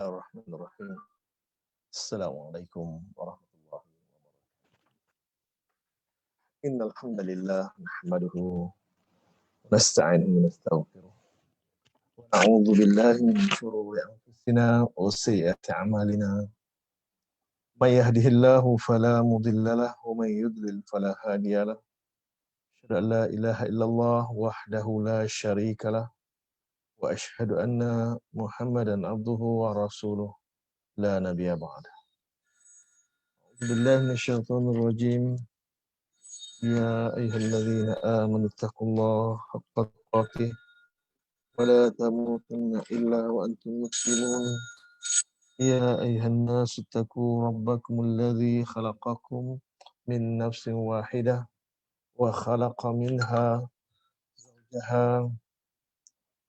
Bismillahirrahmanirrahim. Assalamualaikum warahmatullahi wabarakatuh. Innal hamdalillah nahmaduhu wa nasta'inuhu wa nastaghfiruh. Wa na'udzu billahi min shururi anfusina wa sayyiati a'malina. May yahdihillahu fala mudilla lahu wa may yudlil fala hadiya lahu. Asyhadu an la ilaha illallah wahdahu la syarika lah wa asyhadu anna Muhammadan abduhu wa rasuluh la nabiyya ba'dah. Billahi minasyaitonir rajim. Ya ayyuhalladzina amanu taqullaha haqqa tuqatih wa la tamutunna illa wa antum muslimun. Ya ayyuhan nasu taqu rabbakumul ladzi khalaqakum min nafsin wahidah wa khalaqa minha zawjaha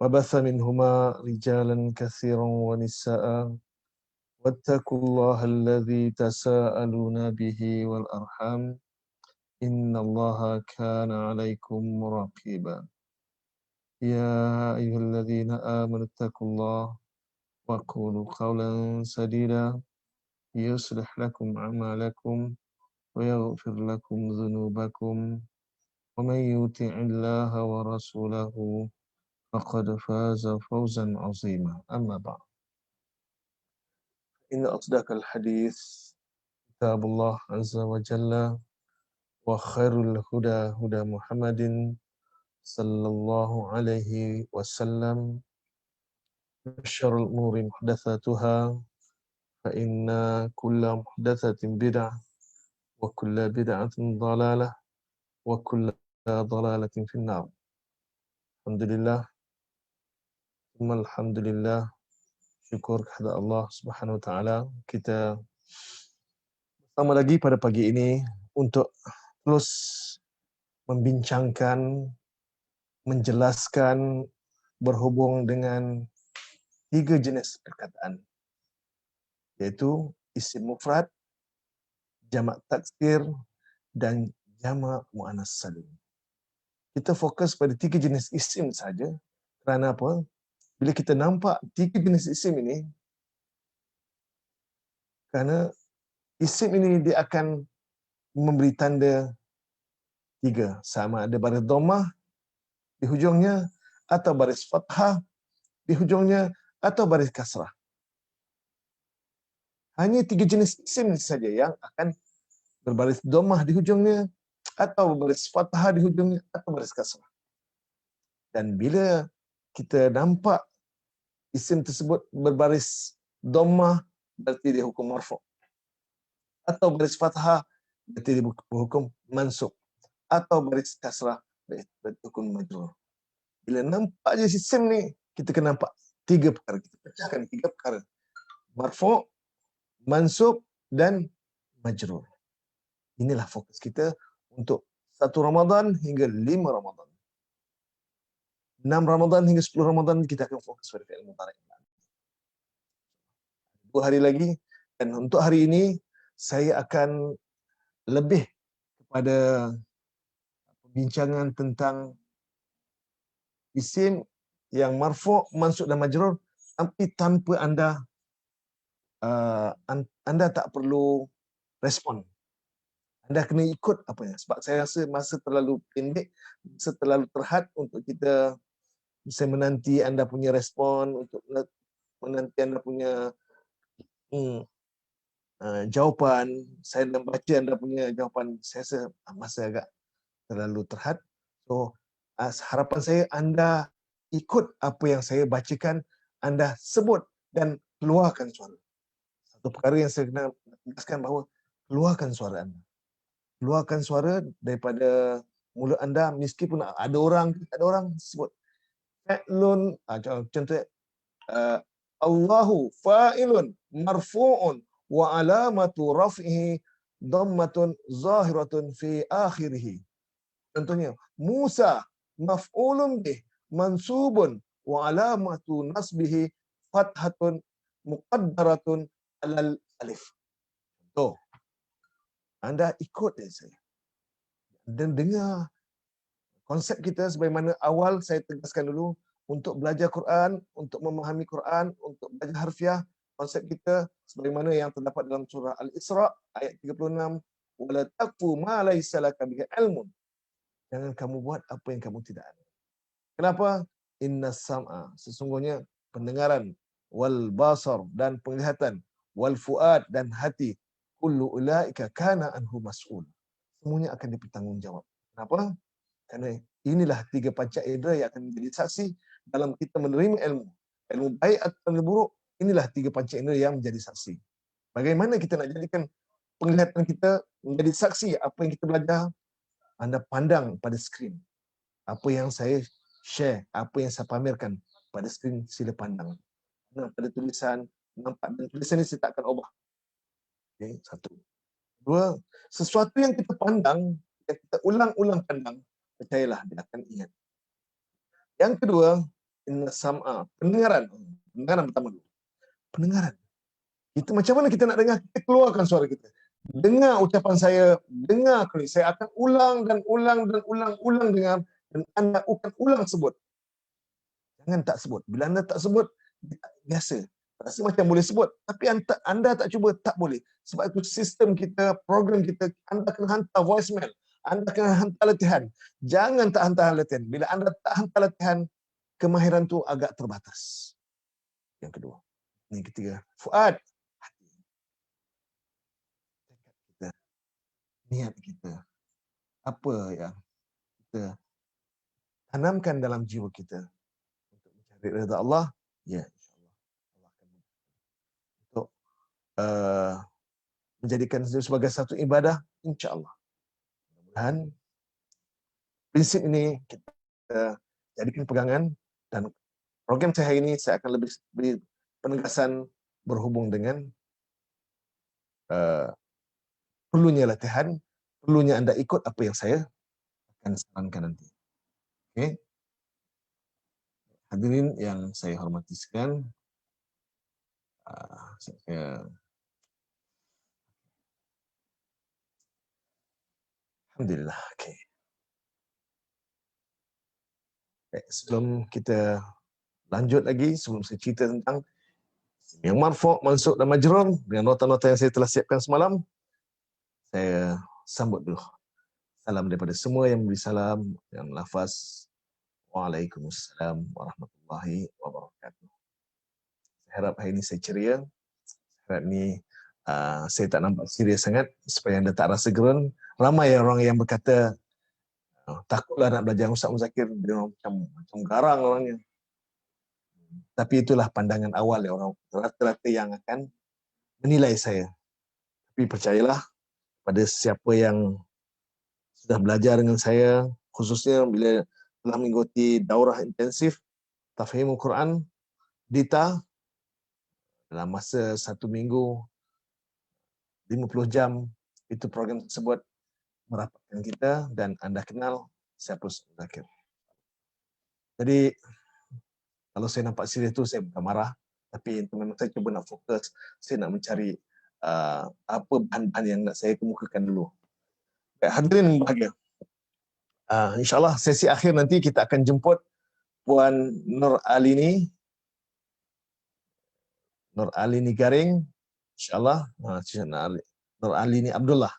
wa batha minhuma rijalan katsiran wa nisaa'a wattaqullaha alladzi tasaaluna bihi wal arham. Innallaha kana 'alaikum raqiba. Ya ayyuhalladzina amanu taqullaha wa qulu qawlan sadida yuslih lakum a'malakum wa yaghfir lakum dhunubakum wa may yuti'illaha wa rasulahu faqad faza fawzan 'azima. Amma ba'd. Inna asdaqal hadits kitabullah azza wa jalla wa khairul huda huda Muhammadin sallallahu alaihi wasallam. Syarrul umuri muhdatsatuha fa inna kulla muhdatsatin bid'ah wa kulla bid'atin dhalalah wa kulla dhalalatin finnar. Alhamdulillah, alhamdulillah, syukur kepada Allah Subhanahu wa taala, kita bersama lagi pada pagi ini untuk terus membincangkan, menjelaskan berhubung dengan 3 jenis perkataan, yaitu isim mufrad, jamak taksir dan jamak muannas salim. Kita fokus pada 3 jenis isim saja. Kerana apa? Bila kita nampak 3 jenis isim ini, kerana isim ini dia akan memberi tanda 3, sama ada baris dhammah di hujungnya, atau baris fathah di hujungnya, atau baris kasrah. Hanya 3 jenis isim saja yang akan berbaris dhammah di hujungnya, atau baris fathah di hujungnya, atau baris kasrah. Dan bila kita nampak isim tersebut berbaris dhammah, berarti dia hukum marfu'. Atau baris fathah, berarti dia hukum mansub. Atau baris kasrah, berarti hukum majrur. Bila nampak je isim ni, kita kena nampak 3 perkara. Kita pecahkan 3 perkara. Marfu', mansub dan majrur. Inilah fokus kita untuk 1 Ramadan hingga 5 Ramadan. 6 Ramadan hingga 10 Ramadan kita akan fokus pada fi'il mudhari'. 2 hari lagi, dan untuk hari ini saya akan lebih kepada perbincangan tentang isim yang marfu', mansub dan majrur, tapi tanpa anda tak perlu respon. Anda kena ikut apanya. Sebab saya rasa masa terlalu pendek, masa terlalu terhad untuk kita bisa menanti anda punya respon, untuk menanti anda punya jawapan. Saya nak baca anda punya jawapan, saya rasa masa agak terlalu terhad. So, harapan saya anda ikut apa yang saya bacakan, anda sebut dan keluarkan suara. Satu perkara yang saya kena tegaskan bahawa keluarkan suara anda. Keluarkan suara daripada mulut anda, meskipun ada orang sebut fa'lun, contoh Allahu fa'ilun marfu'un wa alamatu raf'ihi dhammatun zahiratun fi akhirih. Contohnya, Musa maf'ulun bih mansubun wa alamatu nasbihi fathatun muqaddaratun alal alif. Contoh, anda ikut saya dan dengar konsep kita sebagaimana awal saya tegaskan dulu. Untuk belajar Quran, untuk memahami Quran, untuk belajar harfiah, konsep kita sebagaimana yang terdapat dalam surah Al-Isra ayat 36, wala taqfu ma laysa laka bihi ilmun. Jangan kamu buat apa yang kamu tidak ada. Kenapa? Inna sam'a, sesungguhnya pendengaran, wal basar, dan penglihatan, wal fuad, dan hati, kullu ulaika kana anhu mas'ul. Semuanya akan dipertanggungjawab. Kenapa? Kerana inilah 3 panca indera yang akan menjadi saksi dalam kita menerima ilmu. Ilmu baik atau ilmu buruk, inilah 3 panca indera yang menjadi saksi. Bagaimana kita nak jadikan penglihatan kita menjadi saksi apa yang kita belajar? Anda pandang pada skrin. Apa yang saya share, apa yang saya pamerkan pada skrin, sila pandang. Pada tulisan, nampak dan tulisan ini saya tak akan ubah. Okay, satu. Dua, sesuatu yang kita pandang, yang kita ulang-ulang pandang, percayalah dia akan ingat. Yang kedua, inna sam'a, pendengaran. Pendengaran pertama dulu. Pendengaran. Kita macam mana kita nak dengar? Kita keluarkan suara kita. Dengar ucapan saya, dengar kali. Saya akan ulang dan ulang dan ulang dengar, dan anda akan ulang sebut. Jangan tak sebut. Bila anda tak sebut, biasa. Rasa macam boleh sebut. Tapi anda tak cuba, tak boleh. Sebab itu sistem kita, program kita, anda kena hantar voicemail. Anda kena hantar latihan. Jangan tak hantar latihan. Bila anda tak hantar latihan, kemahiran tu agak terbatas. Yang kedua. Yang ketiga, fuad. Hati. Kita. Niat kita. Apa yang kita tanamkan dalam jiwa kita untuk mencari redha Allah, ya insyaAllah Allah akan untuk menjadikan itu sebagai satu ibadah, insyaAllah. Mudah-mudahan prinsip ini kita jadikan pegangan, dan program saya hari ini saya akan lebih beri penegasan berhubung dengan perlunya latihan, perlunya anda ikut apa yang saya akan sarankan nanti. Okay? Hadirin yang saya hormati sekalian, alhamdulillah. Okay. Sebelum kita lanjut lagi, sebelum saya cerita tentang yang marfu', mansuk dan majrur dengan nota-nota yang saya telah siapkan semalam, saya sambut dulu salam daripada semua yang memberi salam yang lafaz Waalaikumsalam warahmatullahi wabarakatuh. Saya harap hari ini saya ceria. Saya harap ni saya tak nampak serius sangat supaya anda tak rasa gerun. Ramai orang yang berkata takutlah nak belajar Ustaz Muzakir, dia macam garang orangnya. Tapi itulah pandangan awal orang rata-rata yang akan menilai saya. Tapi percayalah, pada siapa yang sudah belajar dengan saya, khususnya bila telah mengikuti daurah intensif Tafhimul Quran DITA dalam masa 1 minggu 50 jam, itu program tersebut merapatkan kita dan anda kenal siapa Ustaz Muzakir. Jadi kalau saya nampak serius tu, saya bukan marah, tapi itu memang saya cuba nak fokus, saya nak mencari apa bahan-bahan yang nak saya kemukakan dulu. Hadirin bahagia, insyaAllah sesi akhir nanti kita akan jemput Puan Nur Alini Garing, insyaAllah. Nur Alini Abdullah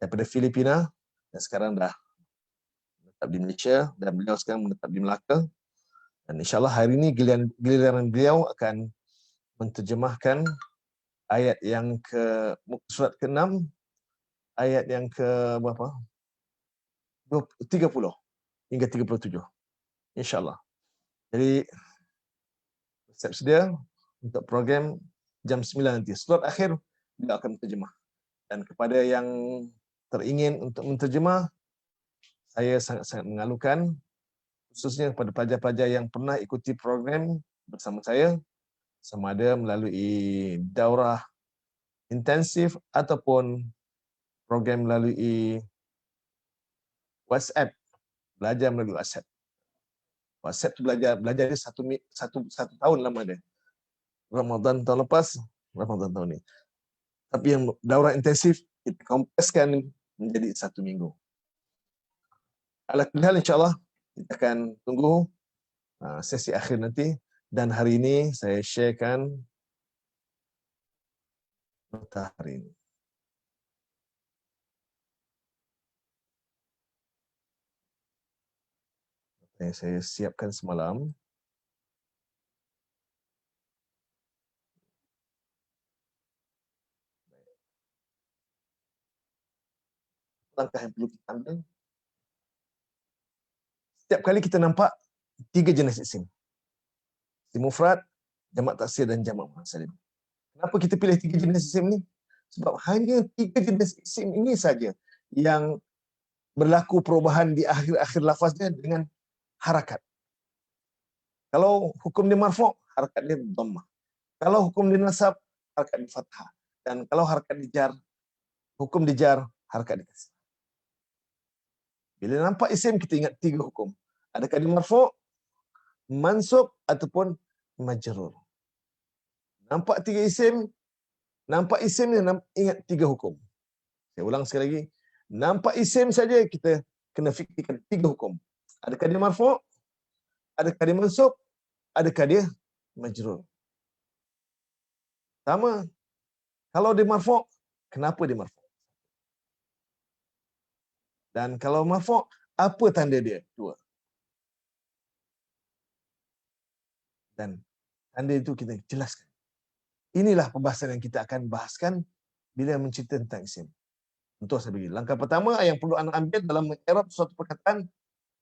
daripada Filipina, dan sekarang dah menetap di Malaysia, dan beliau sekarang menetap di Melaka. Dan insyaAllah hari ini giliran beliau akan menterjemahkan ayat yang ke surat ke-6, ayat yang ke berapa? 30 hingga 37. InsyaAllah. Jadi siap sedia untuk program jam 9 nanti. Slot akhir beliau akan menterjemah. Dan kepada yang teringin untuk menterjemah, saya sangat-sangat mengalukan, khususnya kepada pelajar-pelajar yang pernah ikuti program bersama saya, sama ada melalui daurah intensif ataupun program melalui WhatsApp, belajar melalui WhatsApp. WhatsApp tu belajar dia satu tahun lama dia. Ramadan tahun lepas, Ramadan tahun ni. Tapi yang daurah intensif kita kompreskan menjadi 1 minggu. Alhamdulillah, insyaAllah kita akan tunggu sesi akhir nanti. Dan hari ini saya sharekan matahari ini. Yang saya siapkan semalam. Langkah yang perlu kita ambil. Setiap kali kita nampak 3 jenis isim. Isim mufrad, jamak taksir dan jamak muannas salim. Kenapa kita pilih 3 jenis isim ni? Sebab hanya 3 jenis isim ini saja yang berlaku perubahan di akhir-akhir lafaznya dengan harakat. Kalau hukum dia marfu', harakat dia dhammah. Kalau hukum dia nasab, harakat dia fathah. Dan kalau harakat dia jar, hukum dia jar, harakat dia kasrah. Bila nampak isim, kita ingat 3 hukum. Adakah dia marfu', mansub ataupun majrur. Nampak 3 isim, nampak isim ni ingat 3 hukum. Saya ulang sekali lagi. Nampak isim saja kita kena fikirkan 3 hukum. Adakah dia marfu', adakah dia mansub, adakah dia majrur. Sama. Kalau dia marfu', kenapa dia marfu'? Dan kalau marfu', apa tanda dia? 2. Dan tanda itu kita jelaskan. Inilah pembahasan yang kita akan bahaskan bila menceritakan tentang isim. Untuk saya bagi. Langkah pertama yang perlu anda ambil dalam mengerab suatu perkataan,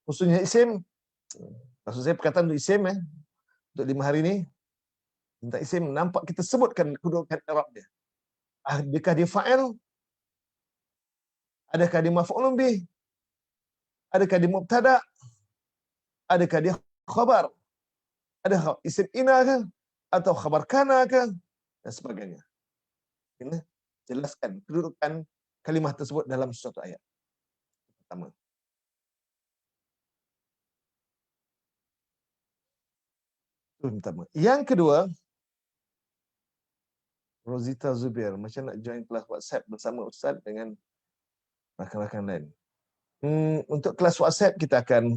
khususnya isim. Maksud saya perkataan untuk isim, untuk 5 hari ini, tentang isim, nampak kita sebutkan kedudukan i'rab dia. Adakah dia fa'il? Adakah dia maf'ulun bih? Adakah dia mubtada? Adakah dia khabar? Adakah isim ina ke? Atau khabar kana ke? Dan sebagainya. Kena jelaskan kedudukan kalimah tersebut dalam suatu ayat. Pertama. Itu pertama. Yang kedua, Rosita Zubair, macam nak join kelas WhatsApp bersama Ustaz dengan rakan-rakan lain. Untuk kelas WhatsApp kita akan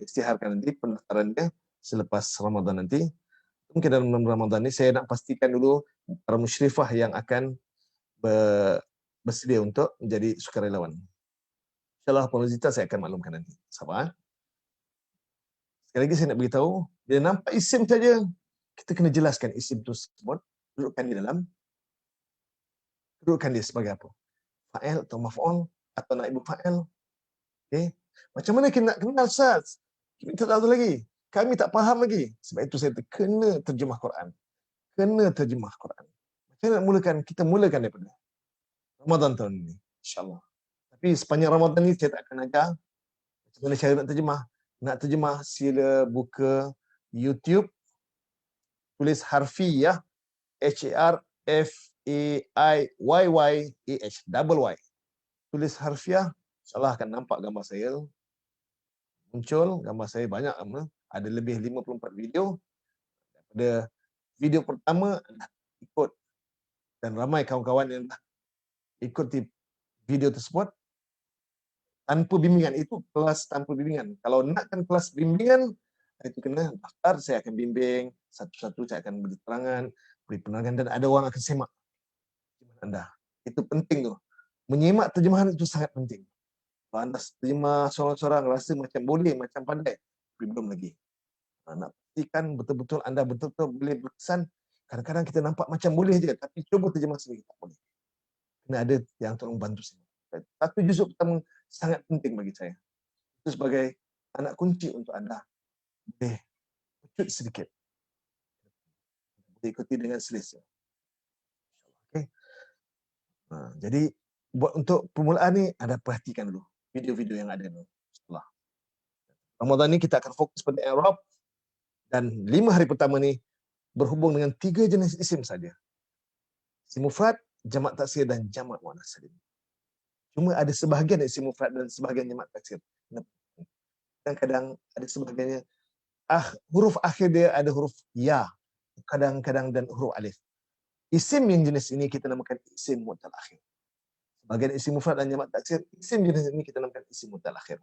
isytiharkan nanti pendaftaran dia selepas Ramadan nanti. Mungkin dalam Ramadan ni saya nak pastikan dulu para musyrifah yang akan bersedia untuk menjadi sukarelawan. InsyaAllah Rosita saya akan maklumkan nanti. Sabar. Sekali lagi saya nak beritahu, bila nampak isim saja, kita kena jelaskan isim tersebut, dudukkan di dalam, dudukkan dia sebagai apa? Fa'il atau maf'ul atau naibul fa'il. Okay. Macam mana kita nak kenal Ustaz? Kita tak tahu lagi. Kami tak faham lagi. Sebab itu saya kena terjemah Quran. Kena terjemah Quran. Macam mana nak mulakan? Kita mulakan daripada Ramadan tahun ini. InsyaAllah. Tapi sepanjang Ramadan ini saya tak akan ajar macam mana cara nak terjemah. Nak terjemah, sila buka YouTube, tulis harfiyah, HARFAIYYAH, double Y. Tulis harfiah, insyaAllah akan nampak gambar saya. Muncul gambar saya banyak, ada lebih 54 video. Daripada video pertama, ikut. Dan ramai kawan-kawan yang dah ikuti video tersebut tanpa bimbingan. Itu kelas tanpa bimbingan. Kalau nakkan kelas bimbingan, itu kena daftar, saya akan bimbing. Satu-satu saya akan beri terangan, beri penerangan, dan ada orang akan semak anda. Itu penting tu. Menyimak terjemahan itu sangat penting. Kalau anda terjemah seorang-seorang rasa macam boleh, macam pandai, belum lagi. Nak pastikan betul-betul anda betul-betul boleh berkesan. Kadang-kadang kita nampak macam boleh je, tapi cuba terjemah sendiri, tak boleh. Kena ada yang tolong bantu saya. Satu juzuk pertama sangat penting bagi saya. Itu sebagai anak kunci untuk anda. Boleh pecut sedikit. Boleh ikuti dengan selesa. Okay. Jadi buat untuk permulaan ni, anda perhatikan dulu video-video yang ada dulu. Setelah Ramadan ni kita akan fokus pada i'rab, dan 5 hari pertama ni berhubung dengan 3 jenis isim saja. Isim mufrad, jamak taksir dan jamak muannas salim. Cuma ada sebahagian isim mufrad dan sebahagian jamak taksir. Kadang-kadang ada sebahagiannya huruf akhir dia ada huruf ya, kadang-kadang dan huruf alif. Isim yang jenis ini kita namakan isim mu'tal akhir. Sebahagian isim mufrad dan jamak taksir, isim jenis ini kita namakan isim mu'tal akhir.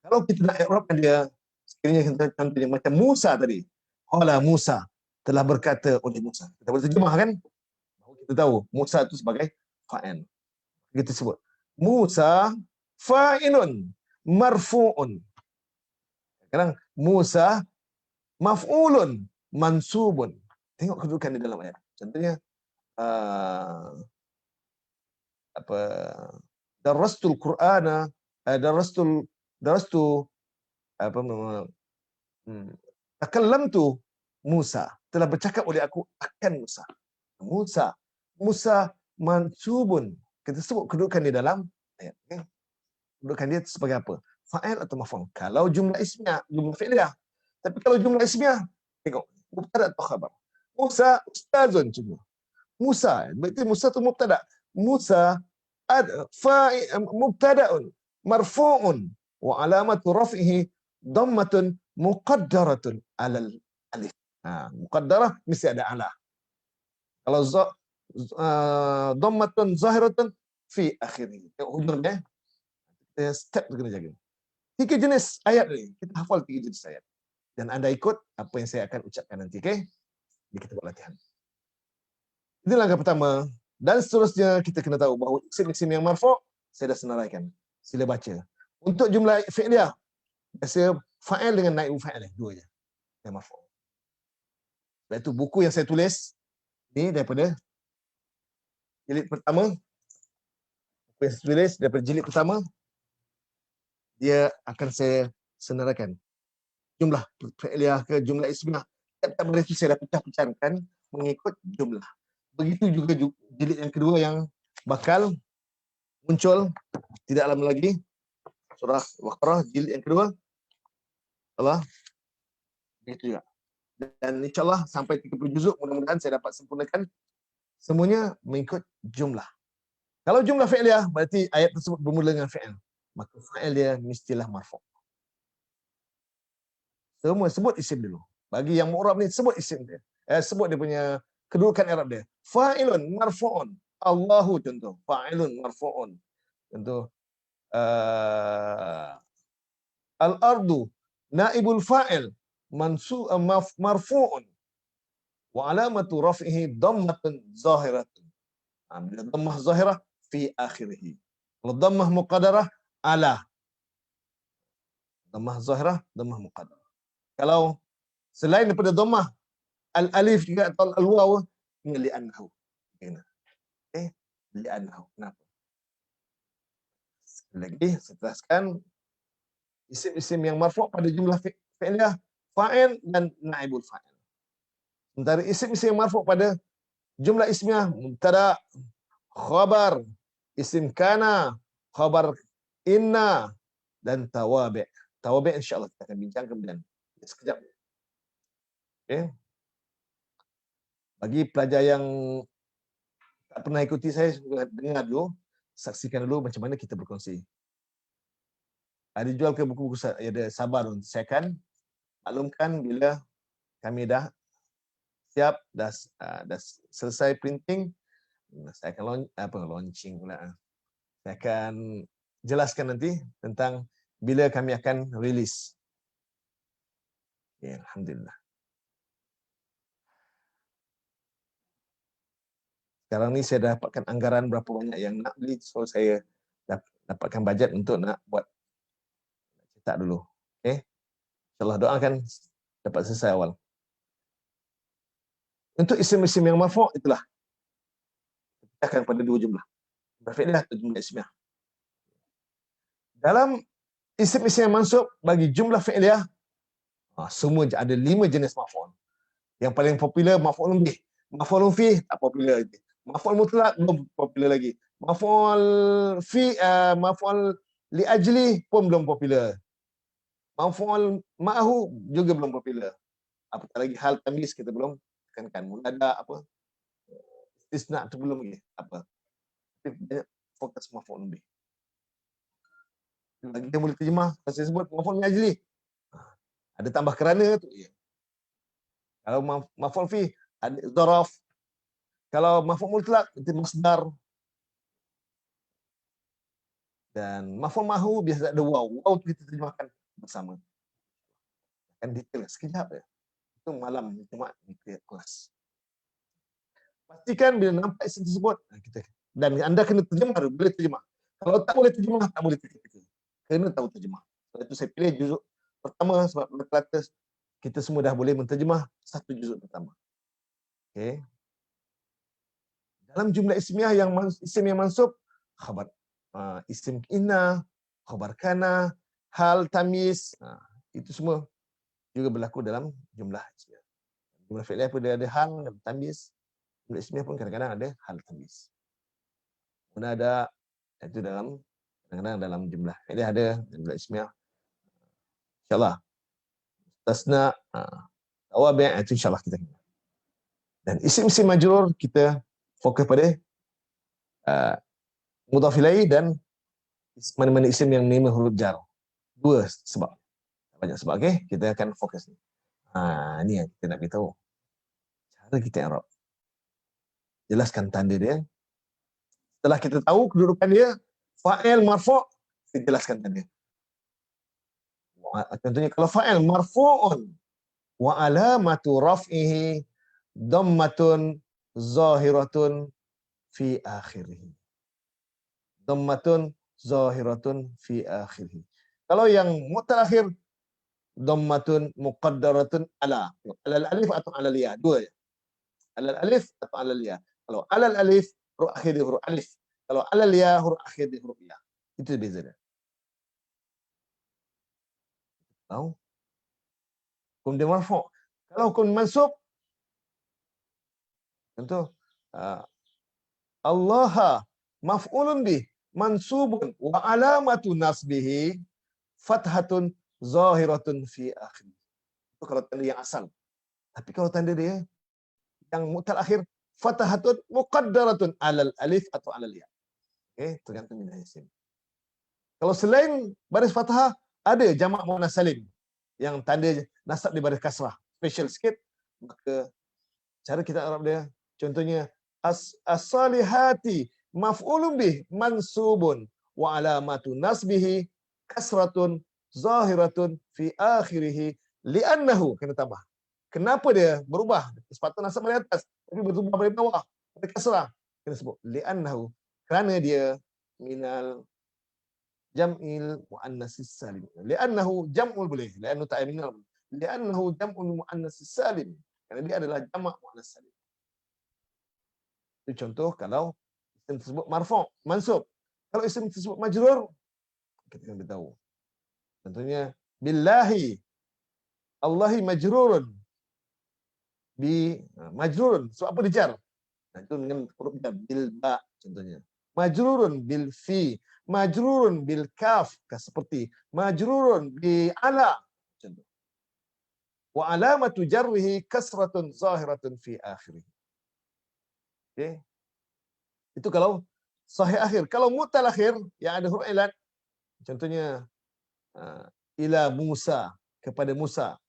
Kalau kita nak i'rabkan dia, sekiranya kita contohnya macam Musa tadi. Qala Musa, telah berkata oleh Musa. Kita boleh terjemah kan? Bahawa kita Kita tahu Musa itu sebagai fa'il. Kita sebut Musa fa'ilun marfu'un. Sekarang Musa maf'ulun mansubun. Tengok kedudukan di dalam ayat. Contohnya apa, darastul Qur'ana, darastu apa, takallamtu Musa, telah bercakap oleh aku akan Musa mansubun. Kita sebut kedudukan di dalam ayat. Okay? Kedudukan dia sebagai apa? Fa'il atau maf'ul. Kalau jumlah ismiyah, jumlah fi'liyah. Tapi kalau jumlah ismiyah, tengok, mubtada atau khabar. Musa ustazun cuma. Musa, berarti Musa itu mubtada. Musa mubtada'un marfu'un wa alamatu raf'ihi dhammatun muqaddaratun 'alal alif. Muqaddarah mesti ada ala. Kalau dhammatun zahiratun fi akhirih. Hujungnya step kena jaga. 3 jenis ayat ni. Kita hafal 3 jenis ayat. Dan anda ikut apa yang saya akan ucapkan nanti, okey? Di kita buat latihan. Ini langkah pertama. Dan seterusnya kita kena tahu bahawa isim-isim yang marfu' saya dah senaraikan. Sila baca. Untuk jumlah fi'liyah, biasa fa'il dengan naib fa'il, dua je. Yang marfu'. Sebab itu buku yang saya tulis ni daripada jilid pertama. Buku yang saya tulis daripada jilid pertama, dia akan saya senaraikan. Jumlah fi'liyah ke jumlah ismiyah. Tiap-tiap benda itu saya dah pecah-pecahkan mengikut jumlah. Begitu juga jilid yang kedua yang bakal muncul tidak lama lagi, surah Baqarah jilid yang kedua. Allah, begitu juga. Dan insyaAllah sampai 30 juzuk mudah-mudahan saya dapat sempurnakan semuanya mengikut jumlah. Kalau jumlah fi'liyah berarti ayat tersebut bermula dengan fi'il, maka fa'il dia mestilah marfu'. Semua sebut isim dulu. Bagi yang mu'rab ni sebut isim dia. Sebut dia punya kedudukan i'rab dia. Fa'ilun marfu'un. Allahu contoh. Fa'ilun marfu'un. Contoh al-ardu naibul fa'il marfu'un wa alamatu raf'ihi dhammatun zahiratun. Bila dhammah zahirah fi akhirih. Kalau dhammah muqaddarah ala. Dhammah zahirah, dhammah muqaddarah. Kalau selain daripada dhammah al-alif juga atau al-waw, li'annahu. Li'annahu. Kenapa? Lagi saya jelaskan isim-isim yang marfu' pada jumlah fi'liyah fa'il dan naibul fa'il. Sementara isim-isim yang marfu' pada jumlah ismiyah mubtada, khabar, isim kana, khabar inna dan tawabi'. Tawabi' insya-Allah kita akan bincang kemudian. Sekejap. Okey. Bagi pelajar yang tak pernah ikuti saya, dengar dulu, saksikan dulu macam mana kita berkongsi. Ada jual ke buku-buku ada sabar. Saya akan maklumkan bila kami dah siap, dah selesai printing, saya akan launching pula. Saya akan jelaskan nanti tentang bila kami akan rilis. Ya, alhamdulillah. Sekarang ni saya dapatkan anggaran berapa banyak yang nak beli, so saya dapatkan bajet untuk nak buat cetak dulu. Okey. InsyaAllah doakan dapat selesai awal. Untuk isim-isim yang marfu' itulah. Kita akan pada dua jumlah. Jumlah fi'liyah atau jumlah ismiyah. Dalam isim-isim yang mansub bagi jumlah fi'liyah, semua ada 5 jenis maf'ul. Yang paling popular maf'ul bih. Maf'ul fi tak popular lagi. Maf'ul mutlaq belum popular lagi. Maf'ul li ajli pun belum popular. Maf'ul ma'hu juga belum popular. Apatah lagi hal tamyiz kita belum tekankan. Munada apa? Istisna tu belum lagi. Apa? Tapi banyak fokus maf'ul bih. Lagi dia boleh terjemah, saya sebut maf'ul li ajli. Ada tambah kerana tu. Ya. Kalau maf'ul fi ada zaraf. Kalau maf'ul mutlaq itu masdar. Dan maf'ul mahu biasa ada waw. Waw tu kita terjemahkan bersama. Akan detail sekejap je. Itu malam Jumaat di kelas. Pastikan bila nampak isim tersebut, kita dan anda kena terjemah, boleh terjemah. Kalau tak boleh terjemah, tak boleh teka-teka. Kena tahu terjemah. Sebab itu saya pilih juzuk pertama sebab rata-rata kita semua dah boleh menterjemah satu juzuk pertama. Okey. Dalam jumlah ismiah yang isim yang mansub, khabar isim inna, khabar kana, hal, tamyiz, itu semua juga berlaku dalam jumlah ismiah. Jumlah fi'liyah pun dia ada hal dan tamyiz. Jumlah ismiah pun kadang-kadang ada hal tamyiz. Kemudian ada itu kadang-kadang dalam jumlah fi'liyah ada jumlah ismiah. InsyaAllah. Tasna, tawabi' itu insyaAllah kita. Dan isim-isim majrur kita fokus pada mudhaf ilaih dan mana-mana isim yang menima huruf jar. Dua sebab. Banyak sebab. Okey, kita akan fokus ni. Ni yang kita nak beritahu. Cara kita i'rab. Jelaskan tanda dia. Setelah kita tahu kedudukan dia, fa'il marfu', kita jelaskan tanda. Contohnya kalau fa'il marfu'un wa alamatu raf'ihi dhammatun zahiratun fi akhirih. Dhammatun zahiratun fi akhirih. Kalau yang mutaakhir dhammatun muqaddaratun ala alif atau ala ya, dua ya. Alal alif atau alal ya. Kalau alal alif huruf akhir di huruf alif. Kalau alal ya huruf akhir di huruf ya. Itu bezanya. Tahu? Hukum dia marfu'. Kalau hukum mansub, contoh Allah maf'ulun bih mansubun wa alamatu nasbihi fathatun zahiratun fi akhir. Itu kalau tanda yang asal. Tapi kalau tanda dia yang mutaakhir fathatun muqaddaratun alal alif atau alal ya. Okey, tergantung dengan isim. Kalau selain baris fathah, ada jamak muannas salim yang tanda nasab di baris kasrah. Special sikit, maka cara kita Arab dia, contohnya as-salihati maf'ulun bih mansubun wa alamatu nasbihi kasratun zahiratun fi akhirih li'annahu, kena tambah. Kenapa dia berubah? Sepatutnya nasab dari atas, tapi berubah dari bawah, dari kasrah. Kena sebut li'annahu, kerana dia minal jam'il muannatsis salim. Li'annahu jam'ul boleh, li'annahu ta'minal. Li'annahu jam'ul muannatsis salim. Kerana dia adalah jamak muannats salim. Itu contoh kalau isim tersebut marfu', mansub. Kalau isim tersebut majrur, kita kena tahu. Contohnya billahi, Allahi majrurun bi majrurun. Sebab apa dijar? Itu dengan huruf jar, bil ba contohnya. Majrurun bil fi, majrurun bil kaf, seperti majrurun bi ala contoh. Wa alamatu jarrihi kasratun zahiratun fi akhirih. Okey. Itu kalau sahih akhir. Kalau mu'tal akhir yang ada huruf ilat, contohnya ila Musa, kepada Musa.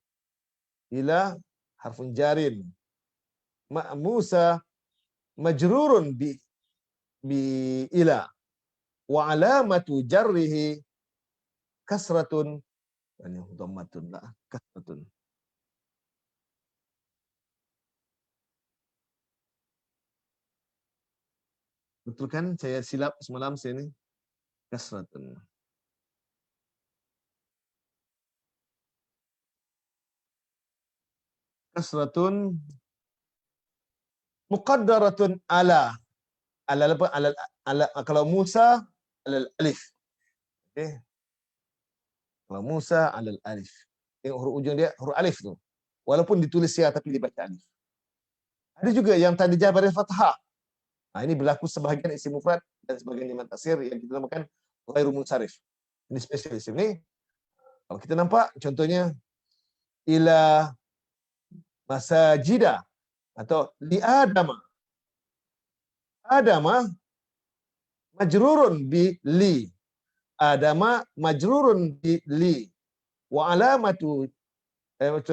Ila harfun jarin. Musa majrurun bi ila wa alamatu jarrihi kasratun, ini dhammatun lah, kasratun. Betul kan saya silap semalam saya ni? Kasratun. Kasratun muqaddaratun ala apa ala kalau Musa alal alif. Okey. Kalau Musa alal alif. Tengok huruf ujung dia huruf alif tu. Walaupun ditulis ya tapi dibaca alif. Ada juga yang tanda jar baris fathah. Ini berlaku sebahagian isim mufrad dan sebahagian limat tasghir yang kita namakan ghairu munsharif. Ini spesial isim ni. Kalau kita nampak contohnya ila masajida atau li adama. Adama majrurun bi li. Adama majrurun bi li. Wa alamatu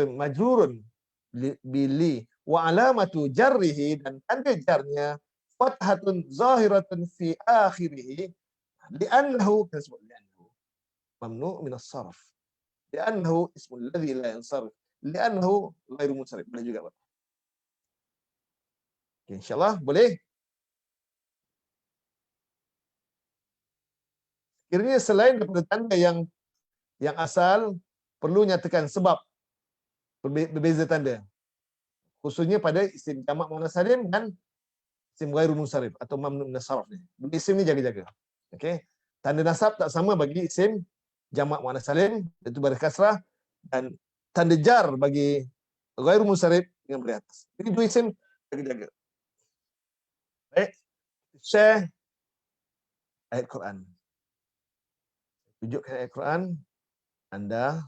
majrurun bi li. Wa alamatu jarrihi, dan tanda jarnya fathatun zahiratun fi akhirih li'annahu, disebut li'annahu mamnu' min as-sarf. Li'annahu ismul ladzi la yansarif. Li'annahu ghairu munsharif. Boleh juga, Pak. Okay, InsyaAllah boleh. Kiranya selain daripada tanda yang asal, perlu nyatakan sebab berbeza tanda. Khususnya pada isim jamak muannas salim dan isim ghairu munsharif atau mamnu min as-sarf ni. Dua isim ni jaga-jaga. Okey. Tanda nasab tak sama bagi isim jamak muannas salim, iaitu baris kasrah, dan tanda jar bagi ghairu munsharif dengan baris atas. Jadi dua isim jaga-jaga. Baik. Share ayat Quran. Tunjukkan ayat Quran anda.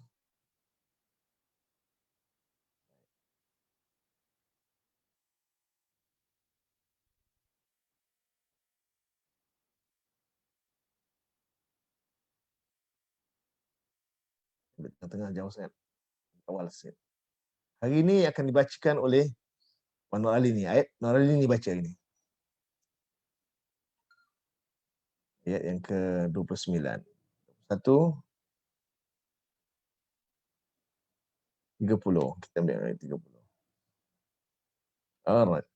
Tengah-tengah jauh sangat. Awal sikit. Hari ini akan dibacakan oleh Wan Nur Ali ni. Ayat Nur Ali ni baca hari ni. Ayat yang ke-29. 1 30. Kita ambil ayat 30. Alright.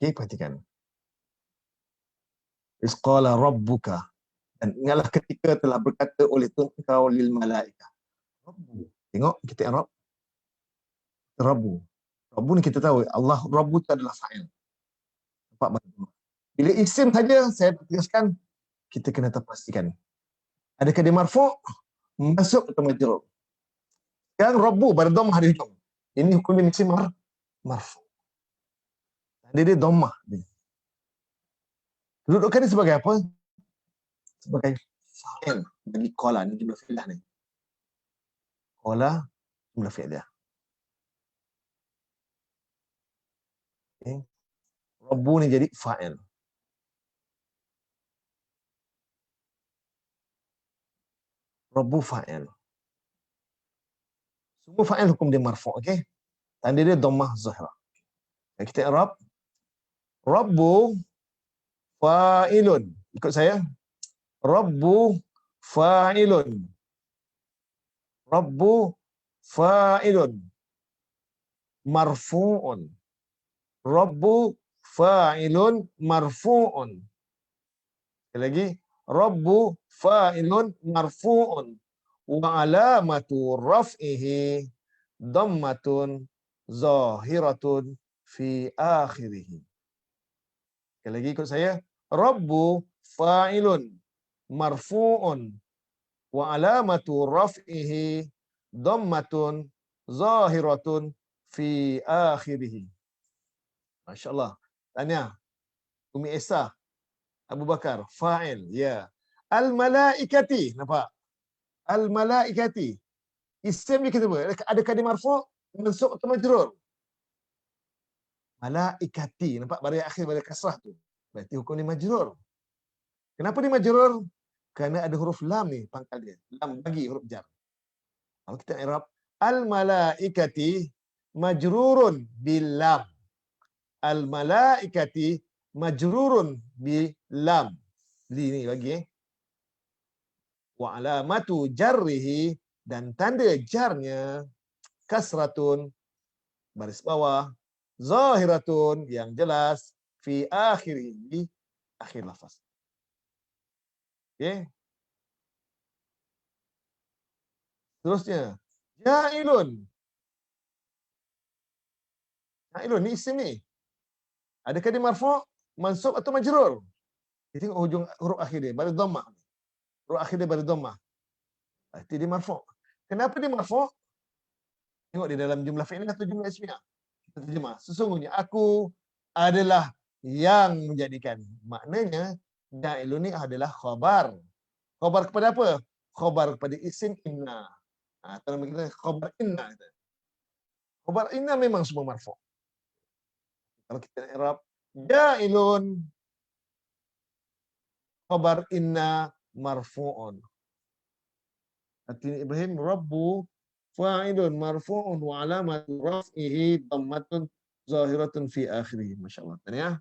Okey, perhatikan. Isqala rabbuka. Dan ingatlah ketika telah berkata oleh Tuhan kau lil malaikah. Rabbu. Tengok kita Arab. Rabbu. Rabbu ni kita tahu Allah Rabbu itu adalah fa'il. Nampak betul. Bila isim saja saya tegaskan kita kena terpastikan. Adakah dia marfu', masuk atau majrur? Sekarang Rabbu berdhammah di hujung. Ini hukum isim marfu'. Dia dhammah. Kedudukan ni sebagai apa? Sebagai fa'il bagi qala ni jumlah fi'lah ni. Qala jumlah fi'lah. Okay. Rabbu ni jadi fa'il. Rabbu fa'il. Semua fa'il hukum dia marfu', okey? Tanda dia dhammah zahirah. Kita i'rab Rabbu fa'ilun. Ikut saya. Rabbu fa'ilun. Rabbu fa'ilun. Marfu'un. Rabbu fa'ilun marfu'un. Sekali lagi. Rabbu fa'ilun marfu'un. Wa alamatu raf'ihi dhammatun zahiratun fi akhirih. Sekali lagi ikut saya. Rabbu fa'ilun marfu'un wa alamatu raf'ihi dhammatun zahiratun fi akhirih. Masya-Allah. Tanya. Umi Esa Abu Bakar fa'il ya. Al malaikati nampak? Al malaikati. Isim ni kita buat. Adakah dia marfu', mansub atau majrur? Malaikati. Nampak baris akhir baris kasrah tu. Berarti hukum ni majrur. Kenapa dia majrur? Kerana ada huruf lam ni pangkal dia. Lam bagi huruf jar. Kalau kita i'rab al malaikati majrurun bil lam. Al malaikati majrurun bil lam. Li ni bagi wa alamatu jarrihi, dan tanda jarnya kasratun baris bawah, zahiratun yang jelas, fi akhirih di akhir lafaz. Okey. Terusnya ja'ilun. Ja'ilun ni isim ni. Adakah dia marfu', mansub atau majrur? Kita tengok hujung huruf akhir dia baris dhammah. Huruf akhir dia baris dhammah. Berarti dia marfu'. Kenapa dia marfu'? Tengok di dalam jumlah fi'il atau jumlah ismiyah. Kita terjemah. Sesungguhnya aku adalah yang menjadikan. Maknanya ja'ilun ni adalah khabar. Khabar kepada apa? Khabar kepada isim inna. Atau nama kita khabar inna. Khabar inna memang semua marfu'. Kalau kita i'rab ja'ilun khabar inna marfu'un. Artinya Ibrahim Rabbu fa'ilun marfu'un wa alamatu raf'ihi dhammatun zahiratun fi akhirih. Masya-Allah. Ya.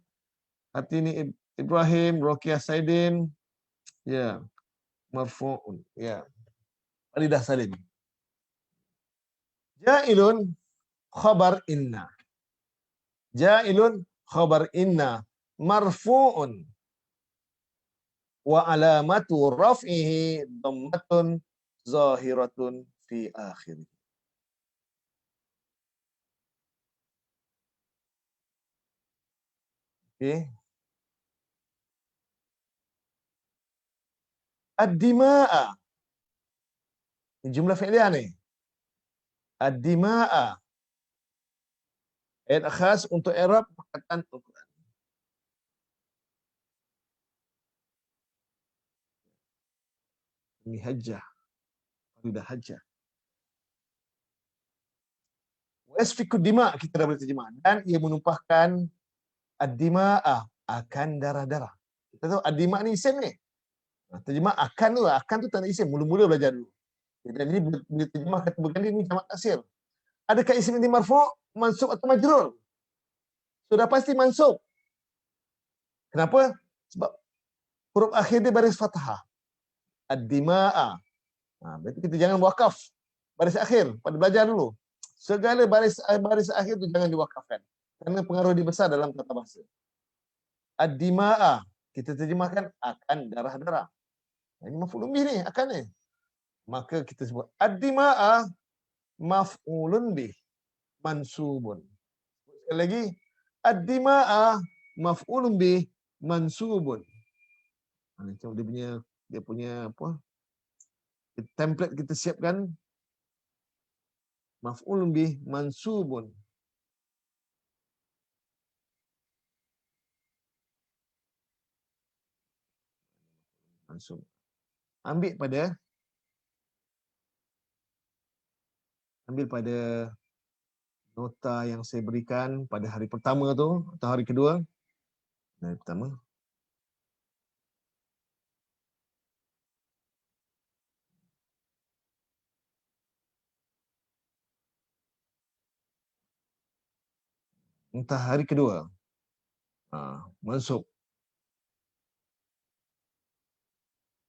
Artinya Ibrahim Rokiah Saidin Ya, marfu'un. Ya. Faridah Salim. Ja'ilun khabar inna. Ja'ilun khabar inna marfu'un wa alamatu raf'ihi dhammatun zahiratun fi akhir. Okey. Ad-dima'a. Ini jumlah fi'liyah ni. Ad-dima'a. Ayat khas untuk i'rab perkataan Al-Quran. Ini hajjah. Faridah hajjah. Wasfiku dima' kita dah boleh terjemah. Dan ia menumpahkan ad-dima'ah akan darah-darah. Kita tahu ad-dima' ni isim ni. Terjemah akan tu tanda isim. Mula-mula belajar dulu. Dan ini bila terjemah kata berganti ni jamak taksir. Adakah isim ini marfu', mansub atau majrur? Sudah pasti mansub. Kenapa? Sebab huruf akhir dia baris fathah. Ad-dima'a. Berarti kita jangan wakaf baris akhir pada belajar dulu. Segala baris akhir tu jangan diwakafkan. Kerana pengaruh dia besar dalam tata bahasa. Ad-dima'a. Kita terjemahkan akan darah-darah. Ini maf'ulun bih ni, akan ni. Maka kita sebut ad-dima'a maf'ulun bih mansubun. Sekali lagi, ad-dima'a maf'ulun bih mansubun. Macam dia punya apa? Template kita siapkan maf'ulun bih mansubun. Mansub. Ambil pada nota yang saya berikan pada hari pertama tu atau hari kedua. Hari pertama. Entah hari kedua. Mansub.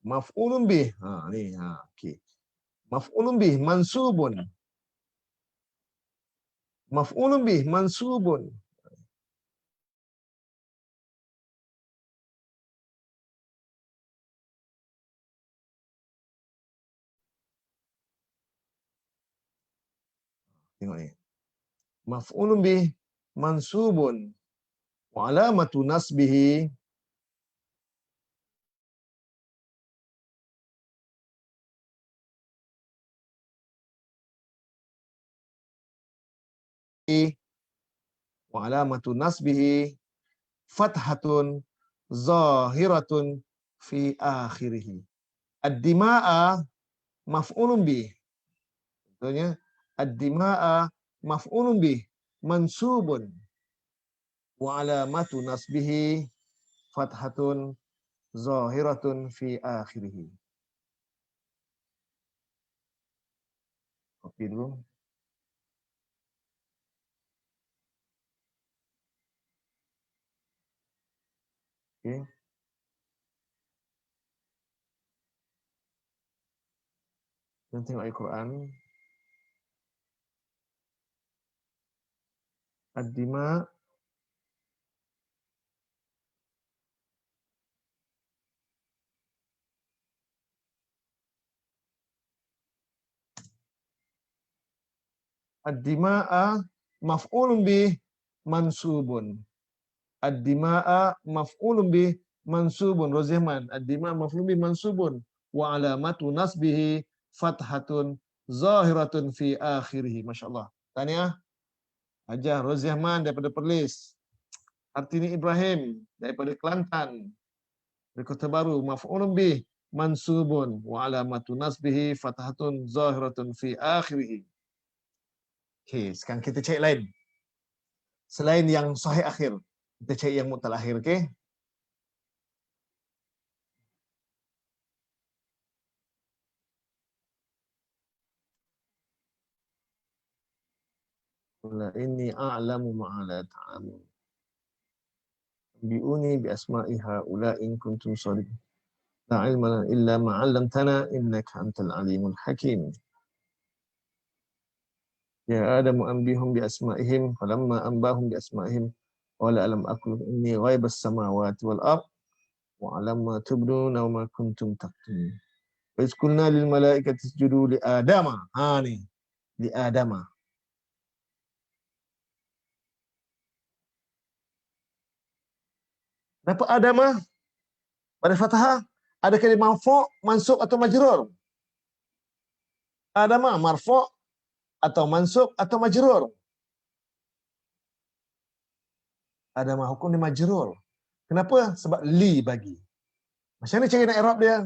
Maf'ulun bih. Ni. Okey. Maf'ulun bih mansubun. Maf'ulun bih mansubun. Tengok ni. Maf'ulun bih mansubun. Wa alamatu nasbihi wa alamatu nasbihi fathatun zahiratun fi akhirih. Ad-dima'a maf'ulun bih. Contohnya ad-dima'a maf'ulun bih mansubun wa alamatu nasbihi fathatun zahiratun fi akhirih. Kopi dulu. Okey. Kita tengok Al-Quran. Ad-dima' ad-dima'a maf'ulun bih mansubun. Ad-dima'a maf'ulun bih mansubun. Rozihman. Ad-dima'a maf'ulun bih mansubun. Wa alamatu nasbihi fathatun zahiratun fi akhirih. Masya Allah. Tahniah. Hajah Rozihman daripada Perlis. Artini Ibrahim daripada Kelantan. Dari Kota Baru. Maf'ulun bih mansubun. Wa alamatu nasbihi fathatun zahiratun fi akhirih. Okey, sekarang kita cek lain. Selain yang sahih akhir, kita cari yang mu'tal akhir, okey? Qul inni a'lamu ma la ta'lamun. Bi'uni bi asma'i haula in kuntum shadiqin. La ilma lana illa ma 'allamtana innaka antal alimul hakim. Ya Adam anbihum bi asma'ihim falamma anbahum bi asma'ihim qala alam aqul inni ghaibas samawati wal ard wa alam ma tubduna wa ma kuntum taktumun. Wa iz qulna lil malaikati isjudu li adama. Ha ni, li adama. Kenapa adama? Pada fathah ada kalimah marfu', mansub atau majrur. Adama marfu' atau mansub atau majrur. Adama hukum dia majrur. Kenapa? Sebab li bagi. Macam mana cara nak i'rab dia?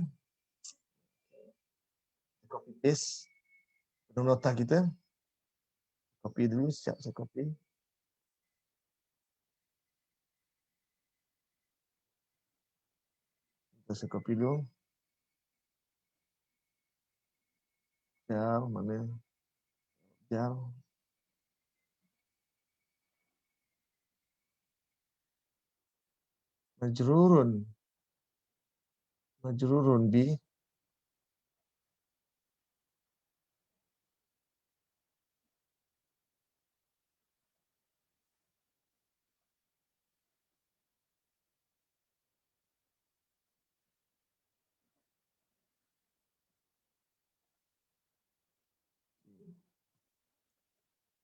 Copy paste nota kita. Copy dulu, siap saya copy. Saya copy dulu. Jar, mana? Jar. Majrurun. Majrurun bi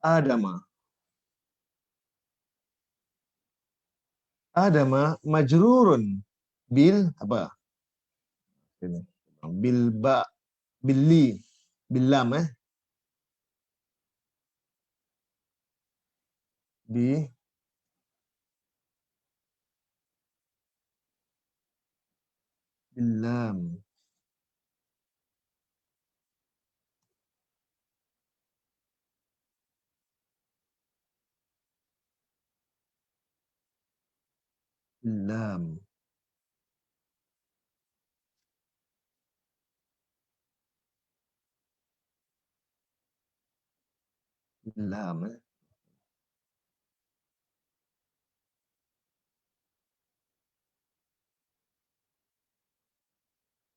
adama. Adama majrurun bil apa? Bil ba, bil li, bil lam bi bil lam. Bil lam. Bil lam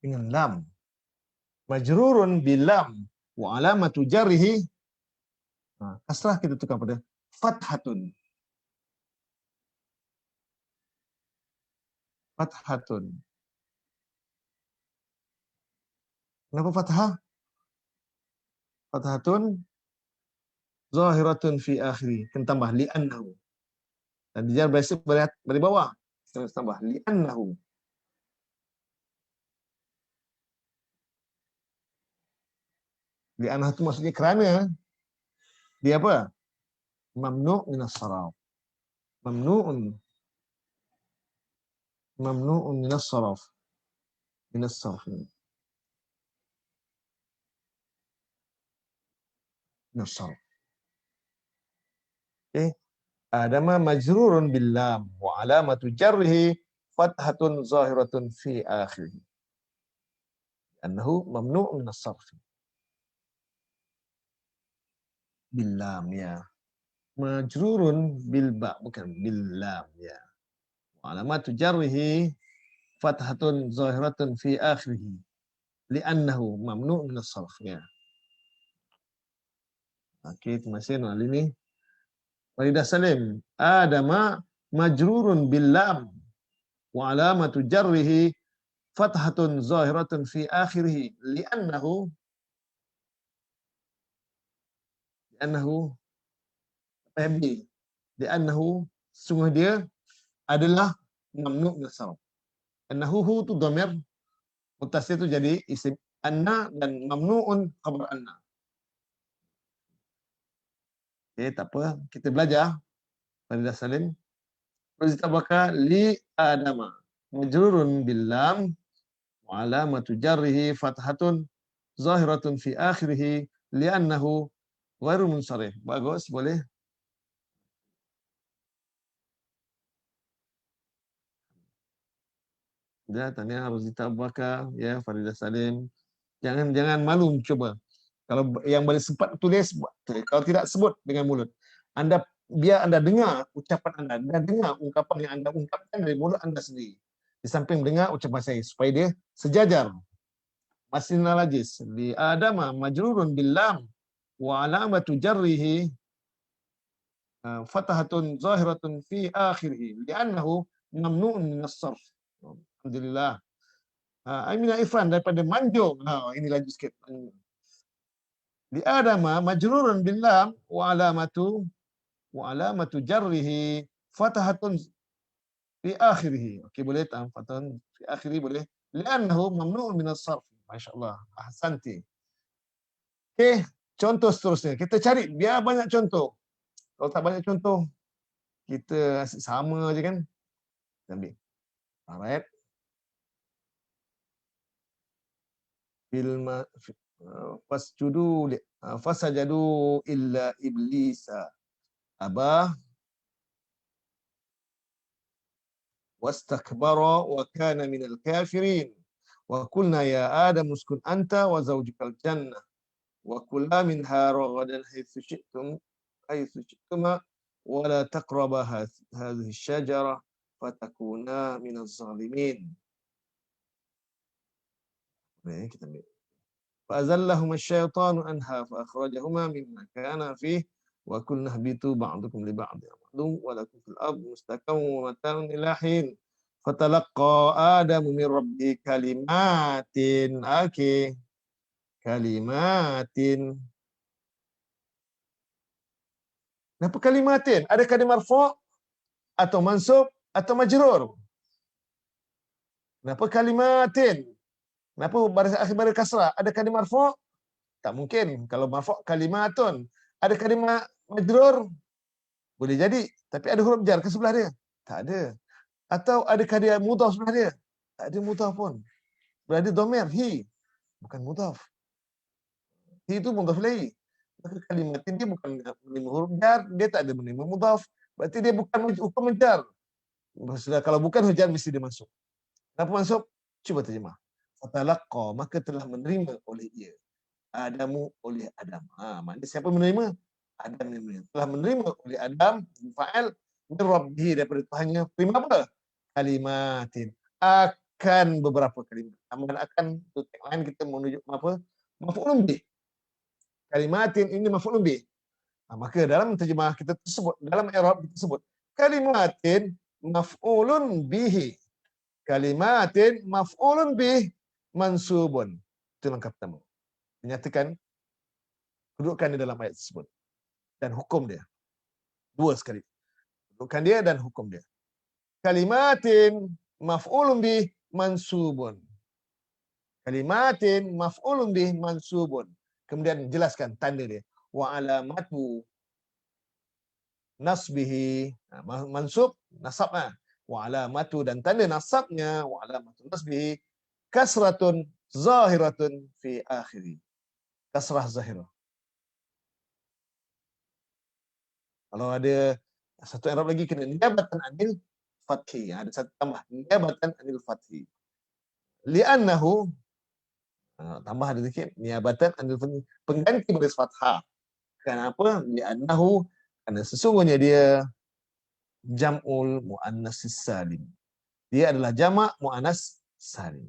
dengan lam. Majrurun bil lam wa alamatu jarrihi, kasrah kita tukar pada fathatun. Fathatun. Kenapa fathah? Fathatun zahiratun fi akhiri. Kita tambah li'annahu. Dan dia biasa dari bawah. Kita tambah li'annahu. Li'annahu itu maksudnya kerana dia apa? Mamnu' minas saraf. Mamnu'un. Mamnu'un minas saraf. Minas saraf. Minas saraf. Okay. Adama majrurun bil lam wa alamatu jarrihi fathatun zahiratun fi akhirih. Annahu mamnu' minas sarf. Bil lam ya. Majrurun bil ba, bukan bil lam ya. Wa alamatu jarrihi fathatun zahiratun fi akhirih. Li'annahu mamnu' minas sarf ya. Okey, terima kasih Nur Ali ni. Faridah Salim, Adama majrurun bil lam wa alamatu jarrihi fathatun zahiratun fi akhirih li'annahu fahmi li'annahu sungguh dia adalah mamnu' min as-sarf. Annahu hu tu dhamir muttasil tu jadi isim anna dan mamnu'un khabar anna. Okey, tak apa, kita belajar Faridah Salim. Tabaka li adama majrurun bil lam wa alamatu jarrihi fathatun zahiratun fi akhirih li'annahu ghairu munsharif. Bagus, boleh. Ya, tanya Rozita Abu Bakar, ya, Faridah Salim. Jangan malu cuba. Kalau yang boleh sempat tulis, kalau tidak sebut dengan mulut. Anda biar anda dengar ucapan anda, dan dengar ungkapan yang anda ungkapkan dari mulut anda sendiri. Di samping mendengar ucapan saya supaya dia sejajar. Masnal ajis li adama majrurun bil lam wa alamatu jarrihi fatahatun zahiratun fi akhirih li'annahu mamnu'un min as-sarf. Alhamdulillah. Aminah Ifran daripada Manjung. Ini lagi sikit. Li adama majrurun bil lam wa alamatu jarrihi fatahatun fi akhirih. Okey, boleh tak? Fatahatun fi akhirih boleh. Li'annahu mamnu'un min as-sarf. Masya-Allah. Ahsanti. Okey, contoh seterusnya. Kita cari biar banyak contoh. Kalau tak banyak contoh, kita asyik sama je kan. Kita ambil. Alright. Filma fasjudu fasajadu illa iblisa aba wastakbara wa kana minal kafirin wa qulna ya adam uskun anta wa zawjukal jannah wa kula minha ragadan haythu syi'tuma wa la taqraba hadhihi asy-syajarah fatakuna minaz zalimin. Baik, kita ambil. فأزلهما الشيطان عنها فأخرجهما مما كان فيه وقلنا اهبطوا بعضكم لبعض عدو ولكم في الأرض مستقر ومتاع إلى حين فتلقى آدم من ربه كلمات كلمات. Kenapa kalimatin? Adakah dia marfu' atau mansub atau majrur? Kenapa kalimatin? Kenapa baris akhir baris kasrah? Adakah dia marfu'? Tak mungkin. Kalau marfu' kalimatun. Adakah dia majrur? Boleh jadi. Tapi ada huruf jar ke sebelah dia? Tak ada. Atau adakah dia mudhaf sebelah dia? Tak ada mudhaf pun. Berada dhamir, hi. Bukan mudhaf. Hi itu mudhaf ilaih. Maka kalimatin dia bukan menerima huruf jar, dia tak ada menerima mudhaf. Berarti dia bukan hukum jar. Maksudnya kalau bukan huruf jar mesti dia masuk. Kenapa masuk? Cuba terjemah. Fatalaqqa, maka telah menerima oleh ia. Adamu oleh Adam. Maknanya siapa menerima? Adam yang menerima. Telah menerima oleh Adam, fa'al, min Rabbihi, daripada Tuhannya. Terima apa? Kalimatin. Akan beberapa kalimat. Amalan akan, itu lain kita menunjuk apa? Maf'ulun bih. Kalimatin ini maf'ulun bih. Maka dalam terjemah kita tersebut, dalam i'rab kita sebut, kalimatin maf'ulun bihi. Kalimatin maf'ulun bih mansubun. Itu langkah pertama. Menyatakan kedudukan dia dalam ayat tersebut dan hukum dia. Dua sekali. Kedudukan dia dan hukum dia. Kalimatin maf'ulun bih mansubun. Kalimatin maf'ulun bih mansubun. Kemudian jelaskan tanda dia. Wa alamatu nasbihi. Mansub, nasabnya. Wa alamatu dan tanda nasabnya. Wa alamatu nasbihi. Kasratun zahiratun fi akhiri. Kasrah zahirah. Kalau ada satu i'rab lagi kena niyabatan anil fathi. Ada satu tambah niyabatan anil fathi. Li'annahu tambah ada sikit niyabatan anil fathi, pengganti baris fathah. Kenapa? Li'annahu, kerana sesungguhnya dia jam'ul muannas salim. Dia adalah jamak muannas salim.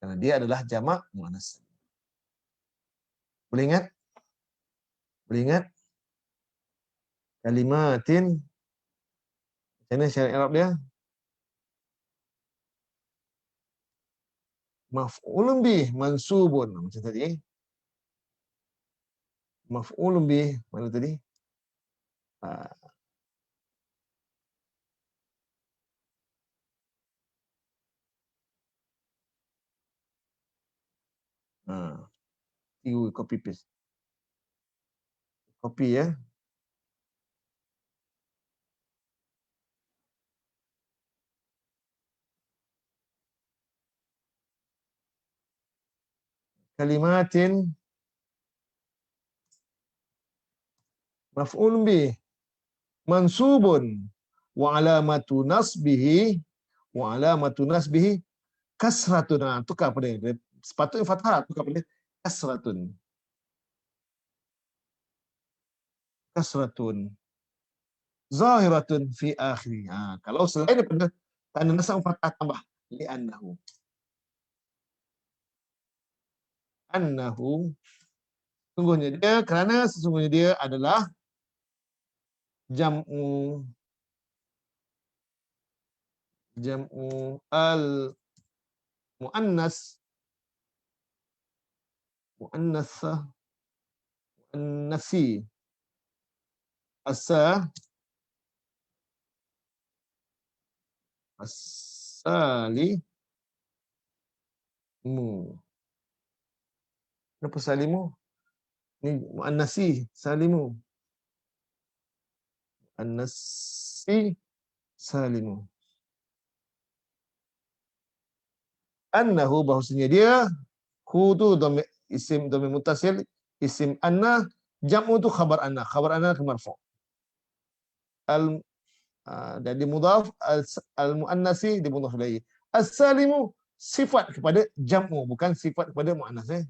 Kerana dia adalah jamak muannas salim. Boleh ingat? Boleh ingat? Kalimatin. Macam mana syarat i'rab dia? Maf'ulun bih mansubun. Macam tadi. Maf'ulun bih. Mana tadi? You copy paste. Copy ya. Kalimatin maf'ulun bih mansubun wa alamatu nasbihi kasratun. Tukar pada dia. Sepatutnya fathah, tukar pada kasratun zahiratun fi akhiri. Kalau selain daripada Tanda nasab fathah tambah li'annahu. Annahu, sesungguhnya dia, kerana sesungguhnya dia adalah jam'u al muannas muannasah muannasi asa asalimu. Kenapa salimu? Ini muannasi salimu. An-nasi salimu. Annahu, bahawasanya dia, hu tu dhamir isim dhamir muttasil, isim anna, jam'u tu khabar anna ke marfu'. Al dan dimudhaf, al muannasi dimudhaf ilaihi. As-salimu sifat kepada jam'u, bukan sifat kepada muannas.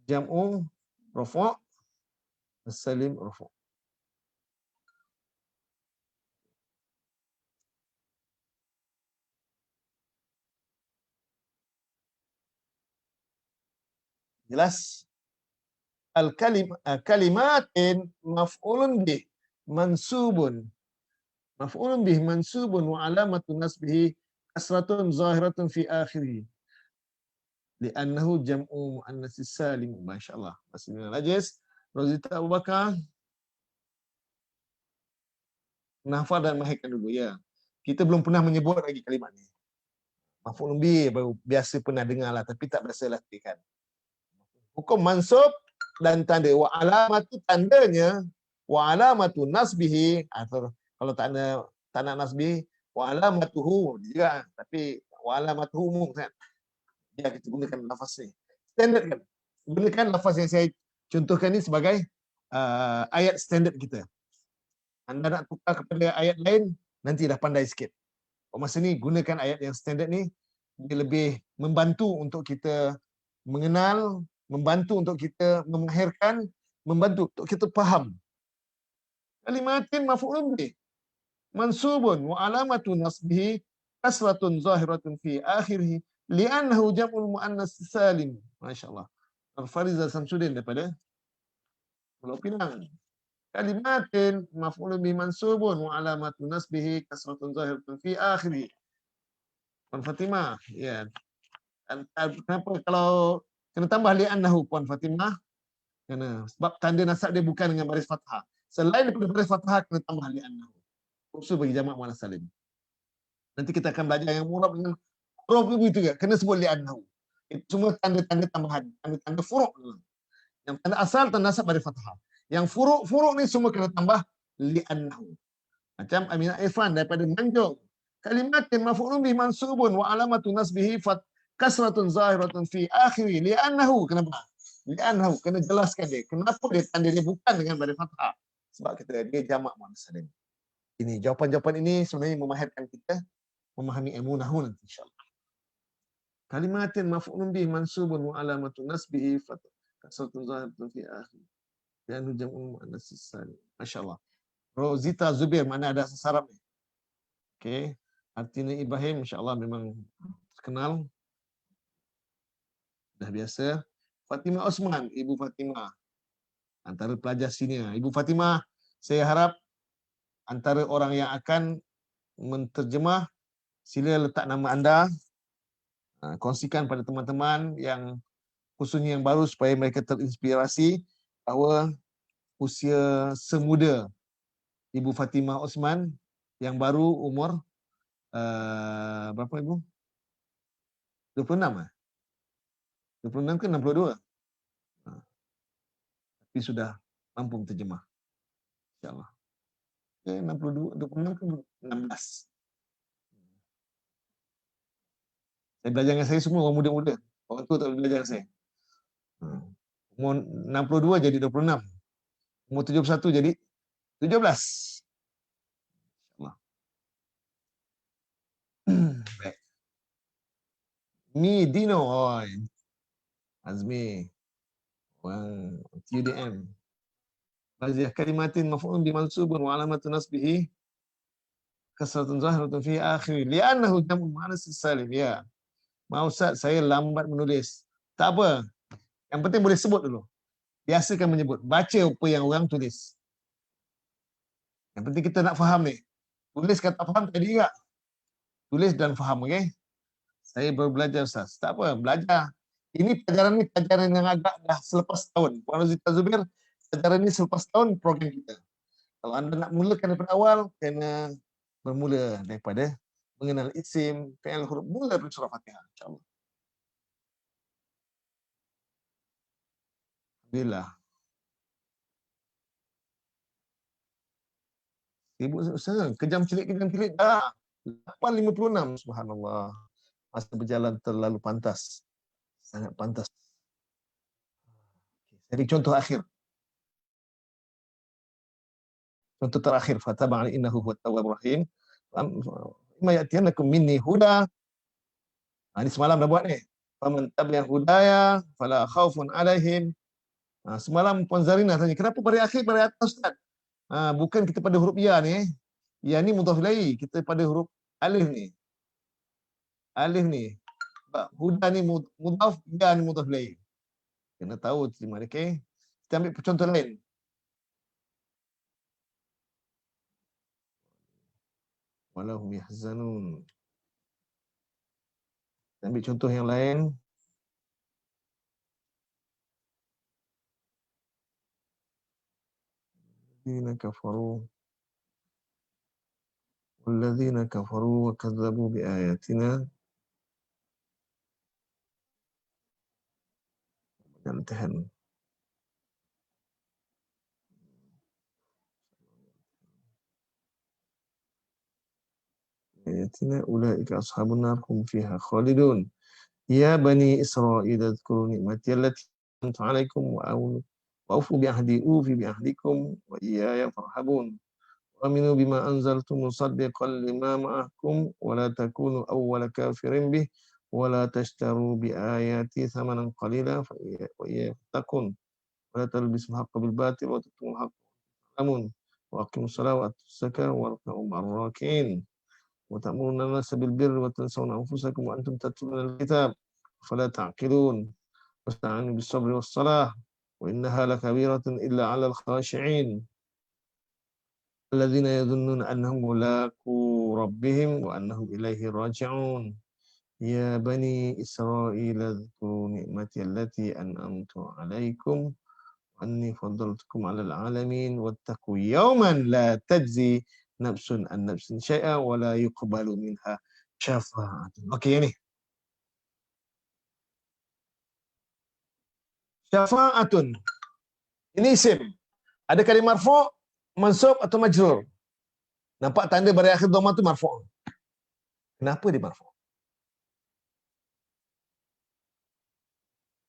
Jam'u rafa', as-salim rafa'. Jelas? Kalimatin maf'ulun bih mansubun. Maf'ulun bih mansubun wa alamatun nasbihi kasratun zahiratun fi akhirih. Li'annahu jam'u muannatsis salim. Masya-Allah. Masih najis. Rozita Abu Bakar. Nahfal dan mahirkan dulu ya. Kita belum pernah menyebut lagi kalimat ni. Maf'ulun bih baru biasa pernah dengar lah, tapi tak biasa latihan. Hukum mansub dan tanda. Wa alamatu, tandanya, wa alamatu nasbihi, atau kalau tanda nasbihi, wa alamatuhu juga, tapi wa alamatuhu umum kan. Ya, kita gunakan lafaz ni. Standard kan. Gunakan lafaz yang saya contohkan ni sebagai ayat standard kita. Anda nak tukar kepada ayat lain, nanti dah pandai sikit. Masa ni gunakan ayat yang standard ni, dia lebih membantu untuk kita mengenal, membantu untuk kita memahirkan, membantu untuk kita faham. Kalimatin maf'ulun bih mansubun wa alamatu nasbihi kasratun zahiratun fi akhirih li'annahu jam'ul muannas salim. Masya-Allah. Al-Farizal Samsudin daripada Pulau Pinang. Kalimatin maf'ulun bih mansubun wa alamatu nasbihi kasratun zahiratun fi akhirih. Puan Fatimah, ya. Kenapa kalau kena tambah li'annahu, Puan Fatimah? Kerana sebab tanda nasab dia bukan dengan baris fathah. Selain daripada baris fathah, kena tambah li'annahu. Khusus bagi jamak muannas salim. Nanti kita akan belajar yang murab dengan huruf itu juga, kena sebut li'annahu. Itu semua tanda-tanda tambahan, tanda-tanda furuk. Yang tanda asal tanda nasab baris fathah. Yang furuk ni semua kena tambah li'annahu. Macam Aminah Irfan daripada Nganjuk. Kalimatin maf'ulun bih mansubun wa alamatu nasbihi kasratun zahiratun fi akhiri li'annahu. Kenapa? Li'annahu, kena jelaskan dia. Kenapa dia tanda dia bukan dengan baris fathah? Sebab kita dia jamak muannas salim. Ini jawapan-jawapan ini sebenarnya memahirkan kita memahami ilmu nahwu nanti insya-Allah. Kalimatin maf'ulun bih mansubun wa alamatu nasbihi kasratun zahiratun fi akhiri li'annahu jam'u muannas salim. Masya-Allah. Rozita Zubir, mana ada sesarap ni? Okey. Artina Ibrahim, insya-Allah memang terkenal. Dah biasa. Fatimah Osman, Ibu Fatimah. Antara pelajar senior. Ibu Fatimah, saya harap antara orang yang akan menterjemah, sila letak nama anda. Kongsikan pada teman-teman yang khususnya yang baru supaya mereka terinspirasi bahawa usia semuda Ibu Fatimah Osman yang baru umur berapa Ibu? 26 eh? 26 ke 62? Tapi sudah mampu terjemah. InsyaAllah. 62, 26 ke 16. Saya belajar dengan saya semua orang muda-muda. Orang tua tak boleh belajar dengan saya. Umur 62 jadi 26. Umur 71 jadi 17. Baik. Mi Dino. Oh, Azmi. Orang UDM. Bazih kalimatin maf'ulun bi mansubun wa alamatun nasbihi kasratun zahiratun fi akhir li'annahu jamu muannas salim. Ya. Mau Ustaz, saya lambat menulis. Tak apa. Yang penting boleh sebut dulu. Biasakan menyebut. Baca apa yang orang tulis. Yang penting kita nak faham ni. Tulis kata faham tadi juga. Tulis dan faham, okey? Saya baru belajar Ustaz. Tak apa, belajar. Ini pelajaran yang agak dah selepas tahun. Puan Rozita Zubir, pelajaran ini selepas tahun program kita. Kalau anda nak mulakan daripada awal, kena bermula daripada mengenal isim, fi'il, huruf, mula dari surah Fatihah, insyaAllah. Alhamdulillah. Sibuk Ustaz, kejam celik dah. 8.56, subhanallah. Masa berjalan terlalu pantas. Sangat pantas. Jadi contoh akhir. Contoh terakhir, fataba'ala innahu huwat tawwabur rahim. Imma ya'tiyannakum minni huda. Ini semalam dah buat ni. Faman tabi'a hudaya fala khaufun 'alaihim. Semalam Puan Zarina tanya, kenapa pada akhir pada atas Ustaz? Bukan kita pada huruf ya ni. Ya ni mudhaf ilaih, kita pada huruf alif ni. Alif ni. Huda ni mudhaf, ya ni mudhaf ilaih. Kena tahu terima dia, okey? Kita ambil contoh lain. Walahum yahzanun. Kita ambil contoh yang lain. Walladzina kafaru wa kadzabu bi ayatina. Intahan. Ayatina ulaika ashabun nar hum fiha khalidun. Ya bani Israil adhkuru ni'mati allati an'amtu 'alaikum wa awfu bi ahdi ufi bi ahdikum wa iyaya farhabun. Aminu bima anzaltu musaddiqan lima ma'akum wa la takunu awwala kafirin bih wa la tashtaru bi ayati thamanan qalila fa iyaya fattaqun wa la talbisul haqqa bil batil wa taktumul haqqa amun wa aqimus salata wa atuz zakata warka'u ma'ar raki'in wa ta'muruna an-nasa bil birri wa tansawna anfusakum wa antum tatluna al-kitab fala ta'qilun wasta'inu bis sabri was salah wa innaha lakabiratun illa 'alal khashi'in alladzina yadhunnuna annahum mulaqu rabbihim wa annahum ilaihi raji'un. Ya bani Israil adhkuru ni'mati allati an'amtu 'alaikum wa anni faddaltukum 'alal 'alamin wattaqu yawman la tajzi nafsun an nafsin syai'a wa la yuqbalu minha syafa'atun. Okey ni. Syafa'atun. Ini isim. Ada kalimah marfu', mansub atau majrur. Nampak tanda pada akhir dhamma tu marfu'. Kenapa dia marfu'?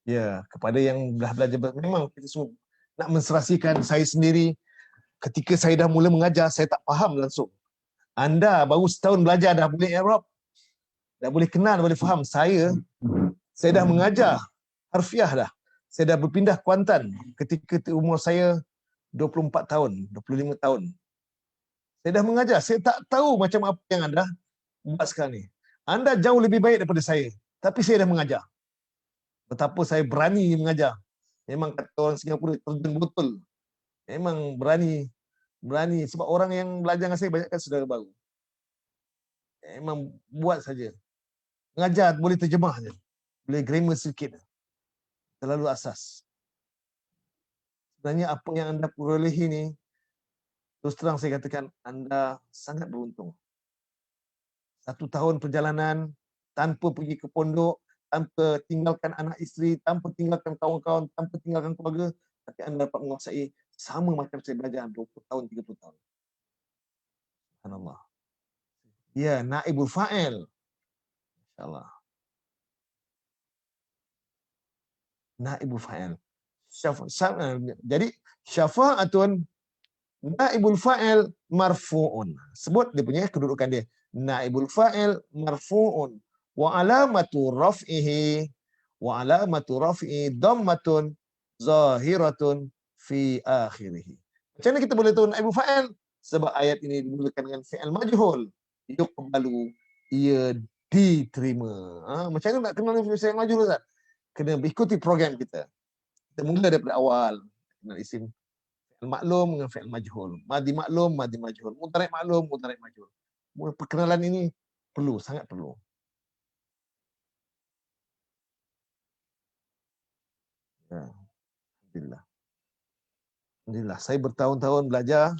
Ya, kepada yang dah belajar, memang kita semua nak menserasikan saya sendiri. Ketika saya dah mula mengajar, saya tak faham langsung. Anda baru setahun belajar dah boleh i'rab, dah boleh kenal, dah boleh faham. Saya dah mengajar harfiah dah. Saya dah berpindah Kuantan ketika umur saya 24 tahun, 25 tahun. Saya dah mengajar, saya tak tahu macam apa yang anda buat sekarang ni. Anda jauh lebih baik daripada saya, tapi saya dah mengajar. Betapa saya berani mengajar. Memang kata orang Singapura terjun botol. Memang berani sebab orang yang belajar dengan saya banyakkan saudara baru. Memang buat saja. Mengajar boleh terjemah saja. Boleh grammar sedikit. Terlalu asas. Sebenarnya apa yang anda perolehi ni, terus terang saya katakan anda sangat beruntung. 1 tahun perjalanan tanpa pergi ke pondok, tanpa tinggalkan anak isteri, tanpa tinggalkan kawan-kawan, tanpa tinggalkan keluarga, tapi anda dapat menguasai sama macam saya belajar 20 tahun, 30 tahun. Subhanallah. Ya, naibul fa'il. InsyaAllah. Naibul fa'il. Jadi, syafa'atun naibul fa'il marfu'un. Sebut dia punya kedudukan dia. Naibul fa'il marfu'un. Wa alamatu raf'ihi dhammatun zahiratun fi akhirih. Macam mana kita boleh tahu naibul fa'il? Sebab ayat ini dimulakan dengan fi'il majhul. yuqbalu, ia diterima. Macam mana nak kenal Fi'il Majhul, Ustaz? Kena ikuti program kita. Kita mula daripada awal. Kenal isim fi'il maklum dengan fi'il majhul. Madi maklum, madi majhul. Mudhari' maklum, mudhari' majhul. Perkenalan ini perlu, sangat perlu. Ya. Alhamdulillah. Alhamdulillah. Saya bertahun-tahun belajar.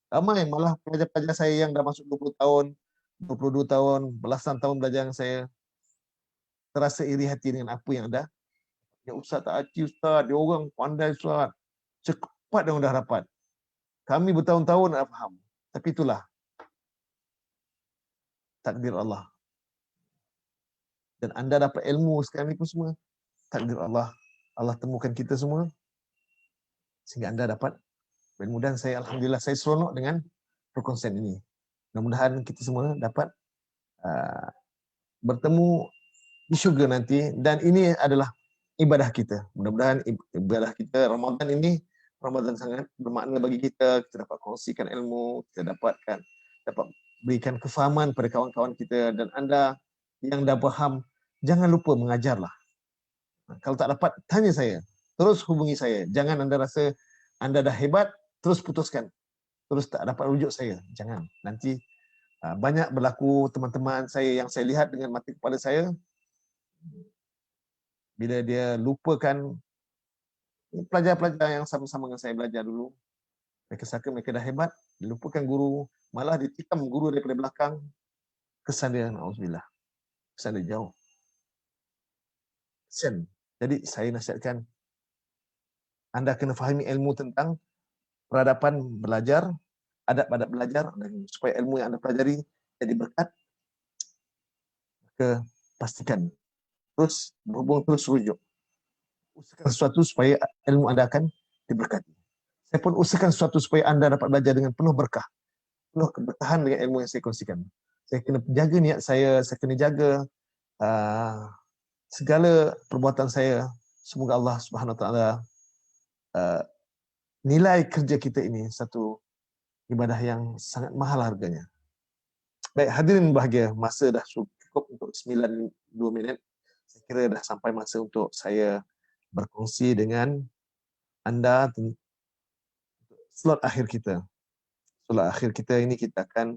Ramai malah pelajar-pelajar saya yang dah masuk 20 tahun, 22 tahun, belasan tahun belajar dengan saya. Terasa iri hati dengan apa yang ada. Ya Ustaz tak hati Ustaz, dia orang pandai Ustaz. Cepat dia orang dah dapat. Kami bertahun-tahun nak faham. Tapi itulah takdir Allah. Dan anda dapat ilmu sekarang ni pun semua takdir Allah. Allah temukan kita semua sehingga anda dapat ilmu. Dan saya alhamdulillah saya seronok dengan perkongsian ini. Mudah-mudahan kita semua dapat bertemu di syurga nanti, dan ini adalah ibadah kita. Mudah-mudahan ibadah kita Ramadan ini Ramadan sangat bermakna bagi kita. Kita dapat kongsikan ilmu, kita dapat berikan kefahaman pada kawan-kawan kita. Dan anda yang dah faham, jangan lupa mengajarlah. Kalau tak dapat, tanya saya. Terus hubungi saya. Jangan anda rasa anda dah hebat, terus putuskan. Terus tak dapat rujuk saya. Jangan. Nanti banyak berlaku teman-teman saya yang saya lihat dengan mata kepala saya, bila dia lupakan pelajar-pelajar yang sama-sama dengan saya belajar dulu, mereka sangka mereka dah hebat, dia lupakan guru, malah ditikam guru daripada belakang, kesan dia, na'udzubillah, kesan dia jauh. Kesan. Jadi saya nasihatkan, anda kena fahami ilmu tentang peradaban belajar, adab-adab belajar, dan supaya ilmu yang anda pelajari jadi berkat, maka pastikan terus berhubung, terus rujuk. Usahakan sesuatu supaya ilmu anda akan diberkati. Saya pun usahakan sesuatu supaya anda dapat belajar dengan penuh berkah, penuh keberkahan dengan ilmu yang saya kongsikan. Saya kena jaga niat saya kena jaga segala perbuatan saya. Semoga Allah Subhanahu Wa Taala nilai kerja kita ini satu ibadah yang sangat mahal harganya. Baik, hadirin bahagia, masa dah cukup untuk 92 minit. Saya kira dah sampai masa untuk saya berkongsi dengan anda tentang slot akhir kita. Slot akhir kita ini kita akan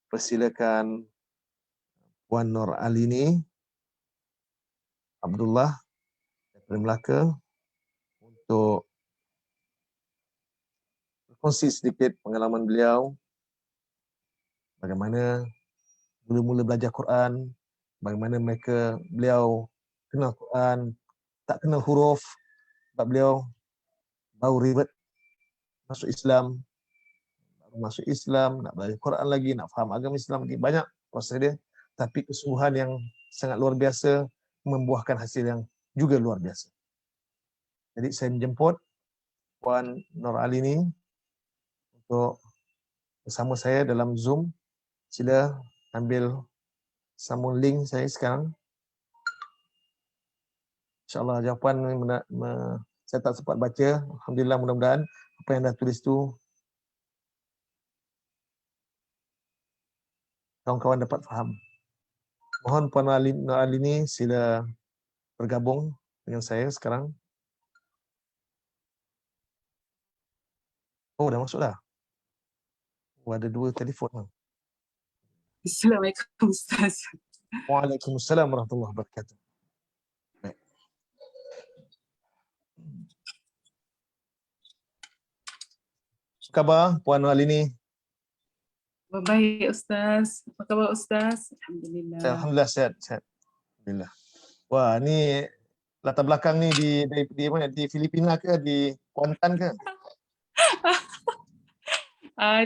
persilakan Puan Nur Alini Abdullah dari Melaka untuk berkongsi sedikit pengalaman beliau, bagaimana mula-mula belajar Quran, bagaimana beliau kenal Quran, tak kenal huruf, sebab beliau baru ribet masuk Islam, nak belajar Quran lagi, nak faham agama Islam lagi, banyak proses dia, tapi kesungguhan yang sangat luar biasa membuahkan hasil yang juga luar biasa. Jadi saya menjemput Puan Nur Alini untuk bersama saya dalam Zoom. Sila ambil sambung link saya sekarang. InsyaAllah jawapan saya tak sempat baca. Alhamdulillah, mudah-mudahan apa yang dah tulis tu kawan-kawan dapat faham. Mohon Puan Nur Alini sila bergabung dengan saya sekarang. Oh, dah masuk dah. Oh, ada 2 telefon. Assalamualaikum Ustaz. Waalaikumsalam warahmatullahi wabarakatuh. Baik. Apa khabar Puan Nur Alini? Baik Ustaz. Apa khabar Ustaz? Alhamdulillah. Alhamdulillah sihat. Alhamdulillah. Wah, ni latar belakang ni di mana? Di Filipina ke? Di Kuantan ke?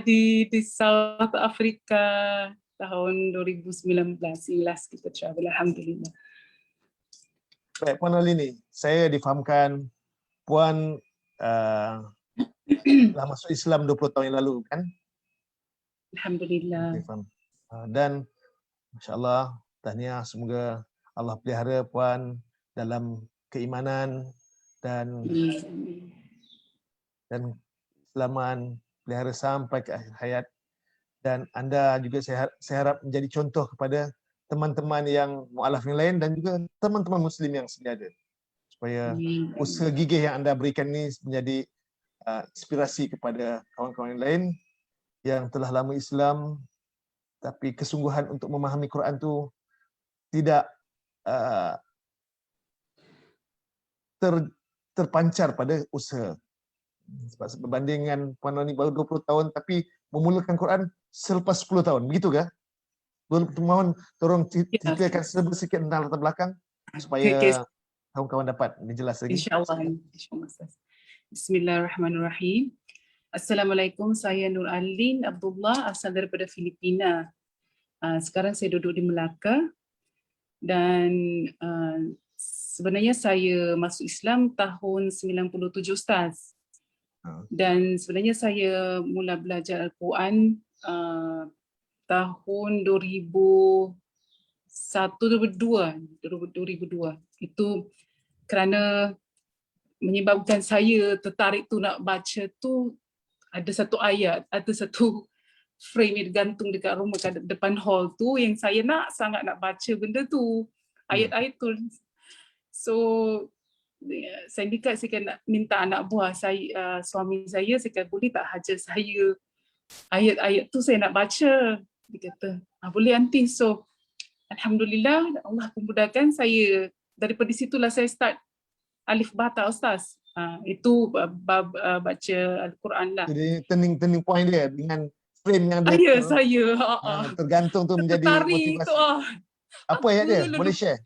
Di South Africa tahun 2019 kita travel, alhamdulillah. Baik, Puan Alini, saya difahamkan Puan telah masuk Islam 20 tahun yang lalu kan? Alhamdulillah. Dan masya-Allah, tahniah, semoga Allah pelihara Puan dalam keimanan dan Islaman, pelihara sampai ke akhir hayat. dan anda juga saya harap menjadi contoh kepada teman-teman yang mualaf yang lain dan juga teman-teman muslim yang sedia ada, supaya usaha gigih yang anda berikan ini menjadi inspirasi kepada kawan-kawan yang lain yang telah lama Islam tapi kesungguhan untuk memahami Quran tu tidak terpancar pada usaha. Sebab berbanding dengan Puan Noni baru 20 tahun tapi memulakan Quran selepas 10 tahun. Begitu ke? Mohon tolong ceritakan sedikit tentang latar belakang supaya kawan-kawan dapat lebih jelas lagi. InsyaAllah. Bismillahirrahmanirrahim. Assalamualaikum, saya Nur Alin Abdullah, asal daripada Filipina. Sekarang saya duduk di Melaka dan sebenarnya saya masuk Islam tahun 97 Ustaz. Dan sebenarnya saya mula belajar Al-Quran tahun 2001-2002. Itu kerana menyebabkan saya tertarik tu nak baca tu, ada satu ayat, ada satu frame yang digantung dekat rumah kat depan hall tu yang saya sangat nak baca benda tu, ayat-ayat tu. So sindikat saya kan nak minta anak buah saya, suami saya kata boleh tak hajar saya ayat-ayat tu, saya nak baca. Dia kata boleh aunty. So alhamdulillah Allah pemudahkan saya, daripada situlah saya start alif bata Ustaz. Itu baca Al-Quran lah. Jadi turning point dia dengan frame yang dia saya tergantung tu menjadi motivasi. Apa ayat dia? Boleh share?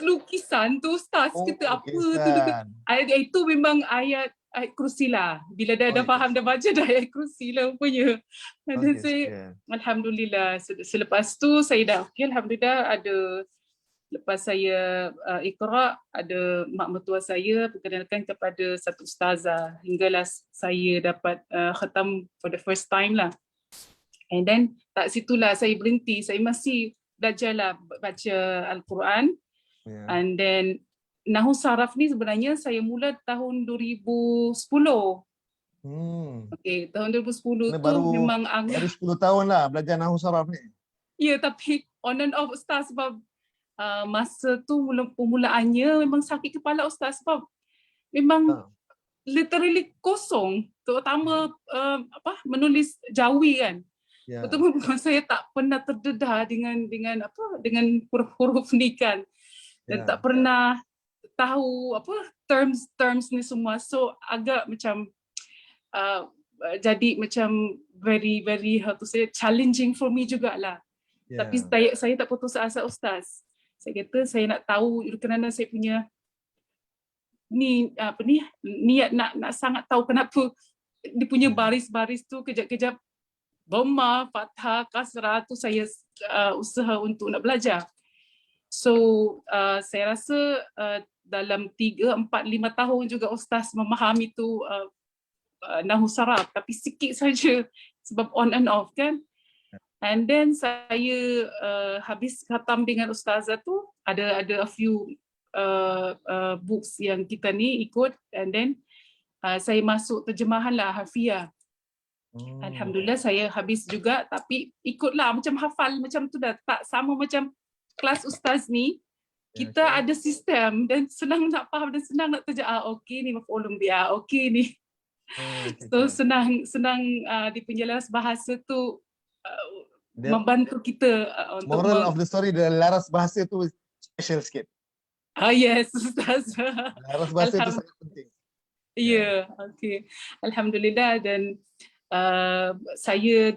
Lukisan tu Ustaz, kita apa tu dekat ayat itu memang ayat kursi lah. Bila dah faham dah baca dah ayat kursi lah rupanya. Dan saya alhamdulillah selepas tu saya dah alhamdulillah ada, lepas saya Iqra, ada mak mertua saya perkenalkan kepada satu ustazah hinggalah saya dapat khatam for the first time lah. And then tak situlah saya berhenti, saya masih belajarlah baca Al-Quran. And then Nahu Saraf ni sebenarnya saya mula tahun 2010. Okay, tahun 2010 tu baru, memang baru 10 tahun lah belajar Nahu Saraf ni. Ya, tapi on and off Ustaz, sebab masa tu permulaannya memang sakit kepala Ustaz, sebab memang literally kosong, terutama menulis Jawi kan. Betul, saya tak pernah terdedah dengan huruf-huruf ni kan, dan tak pernah tahu terms ni semua. So agak macam jadi macam very how to say challenging for me jugalah. Tapi saya tak putus asa Ustaz. Saya kata saya nak tahu kerana saya punya niat nak sangat tahu kenapa dia punya baris-baris tu kejap-kejap dhamma, fathah, kasrah tu saya usaha untuk nak belajar. So saya rasa dalam 3, 4, 5 tahun juga Ustaz memahami tu Nahu Saraf, tapi sikit saja sebab on and off kan. And then saya habis khatam dengan ustazah tu, ada a few books yang kita ni ikut, and then saya masuk terjemahan lah Hafiyah. Alhamdulillah saya habis juga, tapi ikutlah macam hafal macam tu dah, tak sama macam kelas ustaz ni. Kita ada sistem dan senang nak faham dan senang nak terjemah. Okey ni maf'ulun bihi, okey ni. So senang di penjelas bahasa tu membantu kita untuk moral of the story, the laras bahasa tu special sikit. Yes Ustaz. Laras bahasa tu sangat penting. Ya, okey. Alhamdulillah, dan saya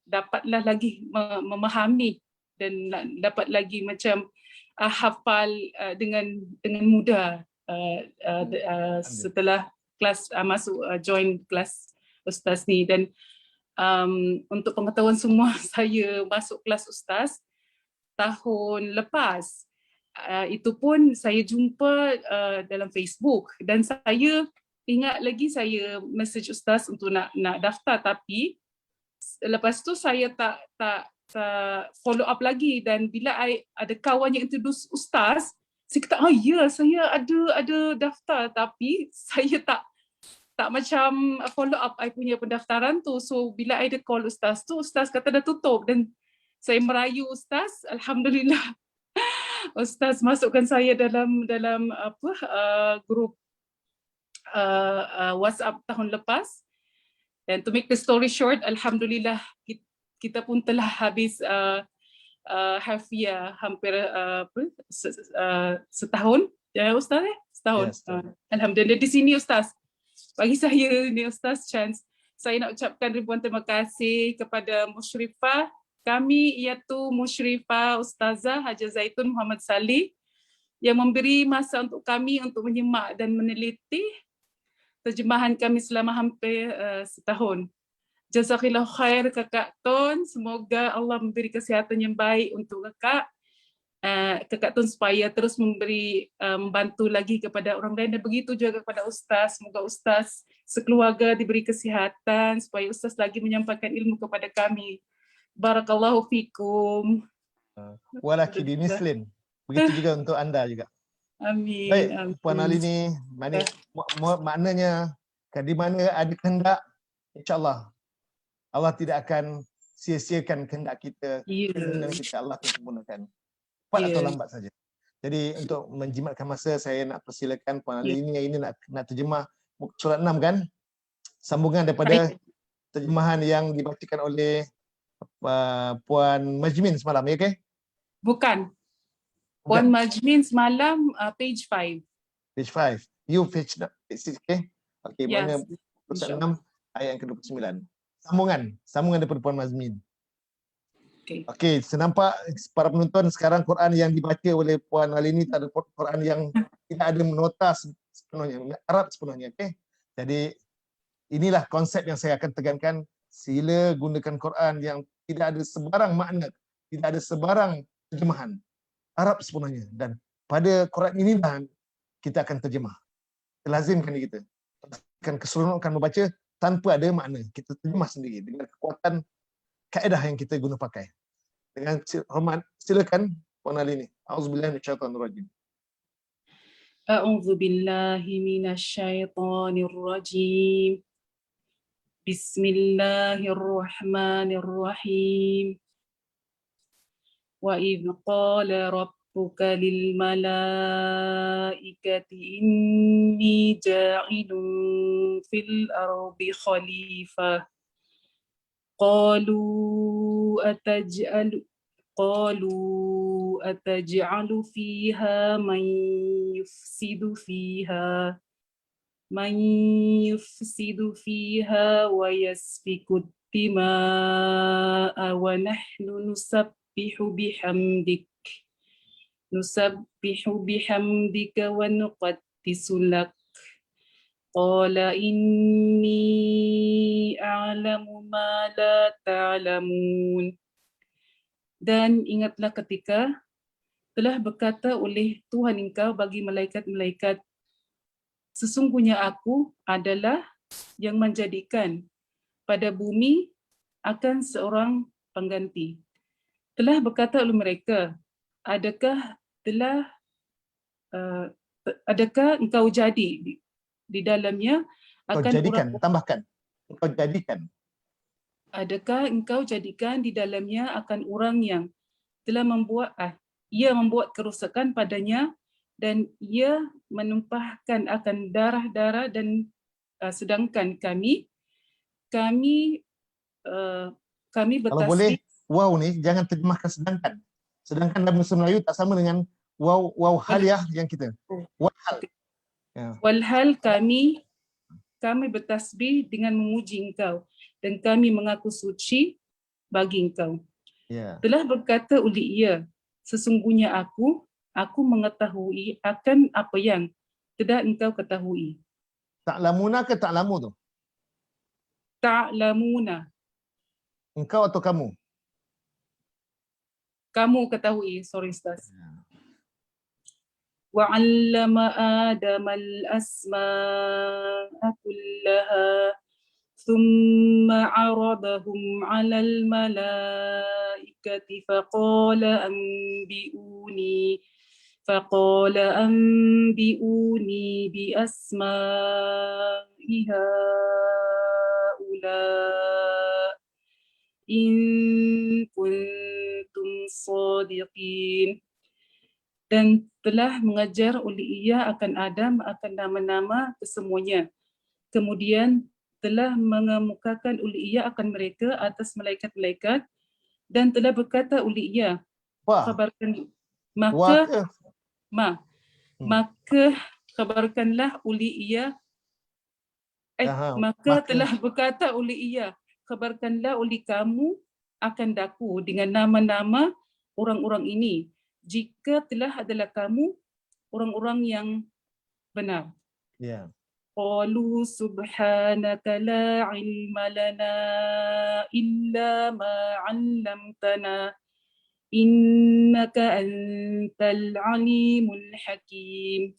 dapatlah lagi memahami dan dapat lagi macam hafal dengan mudah setelah kelas masuk join kelas ustaz ni. Dan untuk pengetahuan semua, saya masuk kelas ustaz tahun lepas. Itu pun saya jumpa dalam Facebook, dan saya ingat lagi saya message ustaz untuk nak daftar, tapi lepas tu saya tak follow up lagi. Dan bila ada kawan yang introduce ustaz, saya kata ya saya ada daftar, tapi saya tak tak macam follow up I punya pendaftaran tu. So bila I ada call ustaz tu, ustaz kata dah tutup dan saya merayu ustaz, alhamdulillah. Ustaz masukkan saya dalam grup WhatsApp tahun lepas. Dan to make the story short, alhamdulillah kita pun telah habis hafiah hampir setahun. Ya ustaz setahun. Alhamdulillah di sini ustaz. Bagi saya ni ustaz chance. Saya nak ucapkan ribuan terima kasih kepada musyrifah kami, iaitu Musyrifah Ustazah Haja Zaitun Muhammad Salih yang memberi masa untuk kami untuk menyimak dan meneliti terjemahan kami selama hampir setahun. Jazakallahu khair Kakak Tun. Semoga Allah memberi kesihatan yang baik untuk Kakak Tun supaya terus memberi membantu lagi kepada orang lain dan begitu juga kepada Ustaz. Semoga Ustaz sekeluarga diberi kesihatan supaya Ustaz lagi menyampaikan ilmu kepada kami. Barakallahu fikum. Walaki bimislim. Begitu juga untuk anda juga. Amin. Baik, Amin. Puan Alini, maknanya di mana ada kehendak, insya-Allah Allah tidak akan sia-siakan kehendak kita. Dan kita Allah akan sempurnakan. Cepat atau lambat saja. Jadi untuk menjimatkan masa, saya nak persilakan Puan Alini ini nak terjemah surat 6 kan? Sambungan daripada terjemahan yang dibacakan oleh Puan Majmin semalam, ya ke? Bukan. Puan Majmin semalam page 5. Page 5. You page 6, okay? Okay, mana surat 6 ayat yang ke-29. Sambungan daripada Puan Majmin. Okey, senampak para penonton sekarang Quran yang dibaca oleh Puan Alini tak ada Quran yang tidak ada nota sepenuhnya, Arab sepenuhnya, okey. Jadi inilah konsep yang saya akan tekankan, sila gunakan Quran yang tidak ada sebarang makna, tidak ada sebarang terjemahan, Arab sepenuhnya, dan pada Quran inilah kita akan terjemah. Lazimkan kita. Akan keseluruhan akan membaca tanpa ada makna, kita terjemah sendiri dengan kekuatan kaedah yang kita guna pakai. Dengan hormat, silakan Puan Alini. Auzubillahi minasyaitonirrajim. A'udzubillahi minasyaitonirrajim. Bismillahirrahmanirrahim. Wa idh qala rabbuka lil malaikati inni ja'ilun fil ardi khalifah. قالوا أتجعل فيها من يفسد فيها ويسفك الدماء ونحن نسبح بحمدك ونقدس لك قال إني أعلم ما لا تعلمون. Dan ingatlah ketika telah berkata oleh Tuhan engkau bagi malaikat-malaikat, sesungguhnya aku adalah yang menjadikan pada bumi akan seorang pengganti. Telah berkata oleh mereka, adakah engkau jadi di dalamnya akan adakah engkau jadikan di dalamnya akan orang yang telah ia membuat kerosakan padanya dan ia menumpahkan akan darah-darah dan sedangkan kami bertasbih. Kalau boleh, wow ni jangan terjemahkan sedangkan. Sedangkan dalam bahasa Melayu tak sama dengan wow haliah yang kita. Walhal. Walhal kami bertasbih dengan memuji engkau dan kami mengaku suci bagi engkau. Telah berkata oleh ia, sesungguhnya aku mengetahui akan apa yang tidak engkau ketahui. Ta'lamuna ke ta'lamu tu? Ta'lamuna. Engkau atau kamu? Kamu ketahui, sorry Ustaz. وَعَلَّمَ آدَمَ الْأَسْمَاءَ كُلَّهَا ثُمَّ عَرَضَهُمْ عَلَى الْمَلَائِكَةِ فَقَالَ فقال أنبئوني بأسماء هؤلاء إن كنتم صادقين. Dan telah mengajar oleh ia akan Adam akan nama-nama kesemuanya. Kemudian telah mengemukakan oleh ia akan mereka atas malaikat-malaikat dan telah berkata oleh ia, Wah, kabarkan wah maka ke? maka kabarkanlah oleh ia maka telah berkata oleh ia, kabarkanlah oleh kamu akan daku dengan nama-nama orang-orang ini, jika telah adalah kamu orang-orang yang benar. Ya. Qalu subhanaka la ilma lana illa ma 'allamtana innaka antal alimul hakim.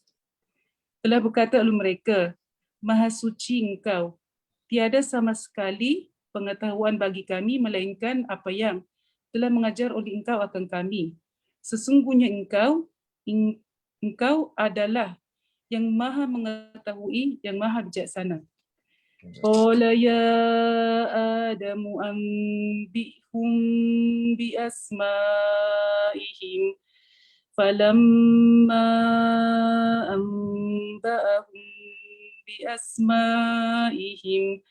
Telah berkata oleh mereka, Maha suci engkau, tiada sama sekali pengetahuan bagi kami melainkan apa yang telah mengajar oleh engkau akan kami. Sesungguhnya engkau adalah yang maha mengetahui, yang maha bijaksana. Qala ya Adamu anbihum bi asma'ihim falamma anba'ahum bi asma'ihim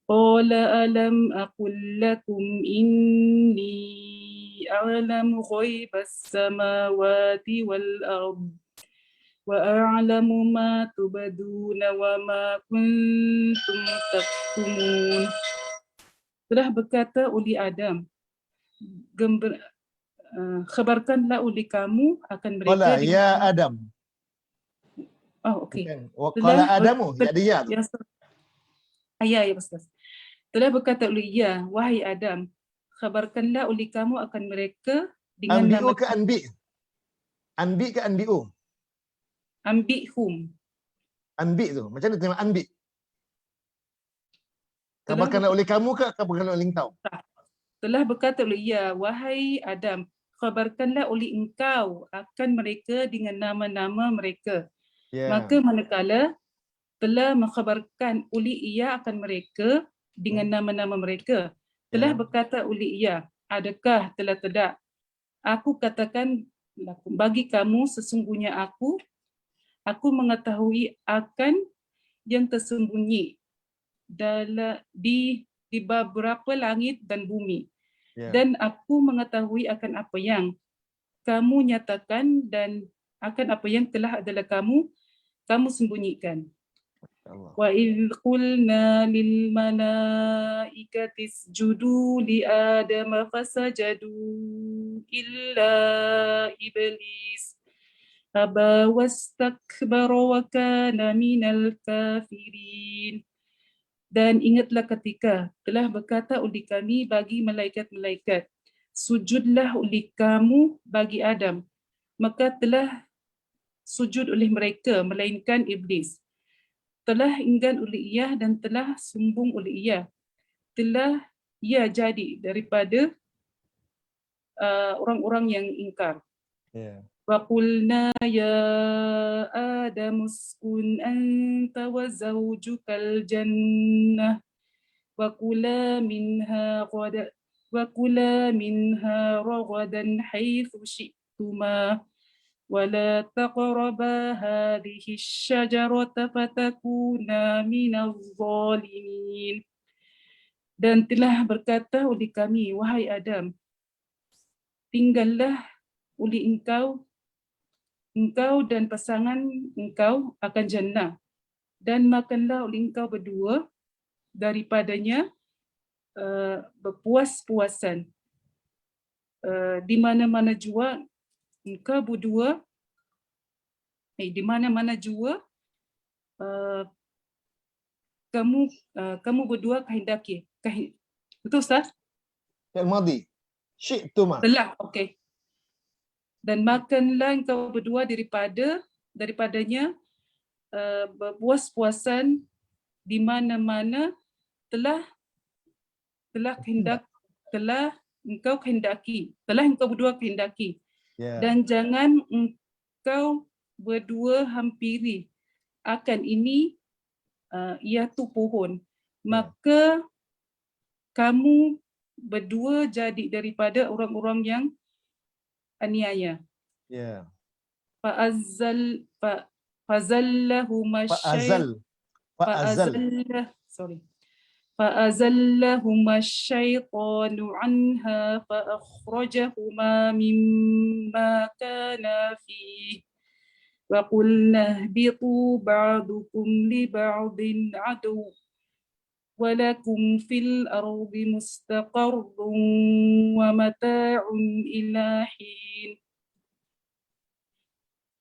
qala alam aqul lakum inni a'lamu ghaibas samawati wal ardh wa a'lamu ma tubaduna wa ma kuntum taktumun. Telah berkata oleh Adam, khabarkanlah oleh kamu akan mereka Qala ya Adam. Oh, okey. Qala Adamu, ya dia tu. Ya, Ustaz. Telah berkata oleh ia, wahai Adam, khabarkanlah oleh kamu akan mereka dengan Anbi'u nama ke anbi'? Anbi' ke anbi'u? Ambihum. Anbi' tu. Macam mana terima anbi'? Kabarkanlah oleh kamu ke kabarkanlah oleh engkau? Telah berkata oleh ia, wahai Adam, khabarkanlah oleh engkau akan mereka dengan nama-nama mereka. Maka manakala telah mengkhabarkan oleh ia akan mereka dengan nama-nama mereka, telah berkata oleh ia, adakah telah tidak aku katakan bagi kamu sesungguhnya aku mengetahui akan yang tersembunyi di beberapa langit dan bumi. Dan aku mengetahui akan apa yang kamu nyatakan dan akan apa yang telah adalah kamu sembunyikan. Wa idh qulna lil malaikati isjudu li adama fasajadu illa iblis aba wastakbara wa kana minal kafirin. Dan ingatlah ketika telah berkata oleh kami bagi malaikat-malaikat, sujudlah oleh kamu bagi Adam, maka telah sujud oleh mereka melainkan iblis. Telah enggan oleh ia dan telah sombong oleh ia. Telah ia jadi daripada orang-orang yang ingkar. Wa qulna ya Adam uskun anta wa zawjukal jannah wa kula minha ragadan haitsu syi'tuma wa la taqraba hadhihi asy-syajarata fatakuna minadh dhalimin. Dan telah berkata oleh kami, wahai Adam, tinggallah oleh engkau dan pasangan engkau akan jannah, dan makanlah oleh engkau berdua daripadanya berpuas-puasan. Di mana-mana jua engkau berdua kamu berdua kehendaki. Betul Ustaz? Fi'il madhi. Syi'tuma. Telah, okey. Dan makanlah engkau berdua daripadanya berpuas-puasan di mana-mana telah engkau berdua kehendaki. Dan jangan kau berdua hampiri akan ini, iaitu pohon. Maka kamu berdua jadi daripada orang-orang yang aniaya. Ya. Fazallahuma Fa'azal. Fa'azal. فأزلهما الشيطان عنها فأخرجهما مما كانا فيه وقلنا اهبطوا بعضكم لبعض عدو ولكم في الأرض مستقر ومتاع إلى حين.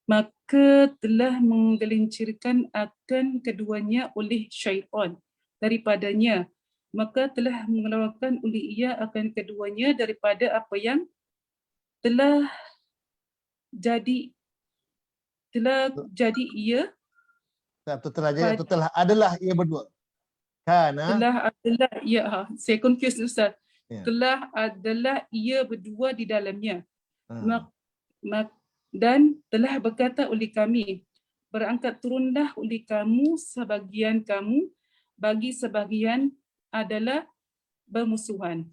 Maka telah menggelincirkan akan keduanya oleh syaitan daripadanya, maka telah mengeluarkan oleh ia akan keduanya daripada apa yang telah jadi ia telah adalah ia berdua. Karena telah adalah ia, saya confused Ustaz. Ya. Telah adalah ia berdua di dalamnya. Ha. Dan telah berkata oleh kami, berangkat turunlah oleh kamu sebagian kamu bagi sebagian adalah bermusuhan,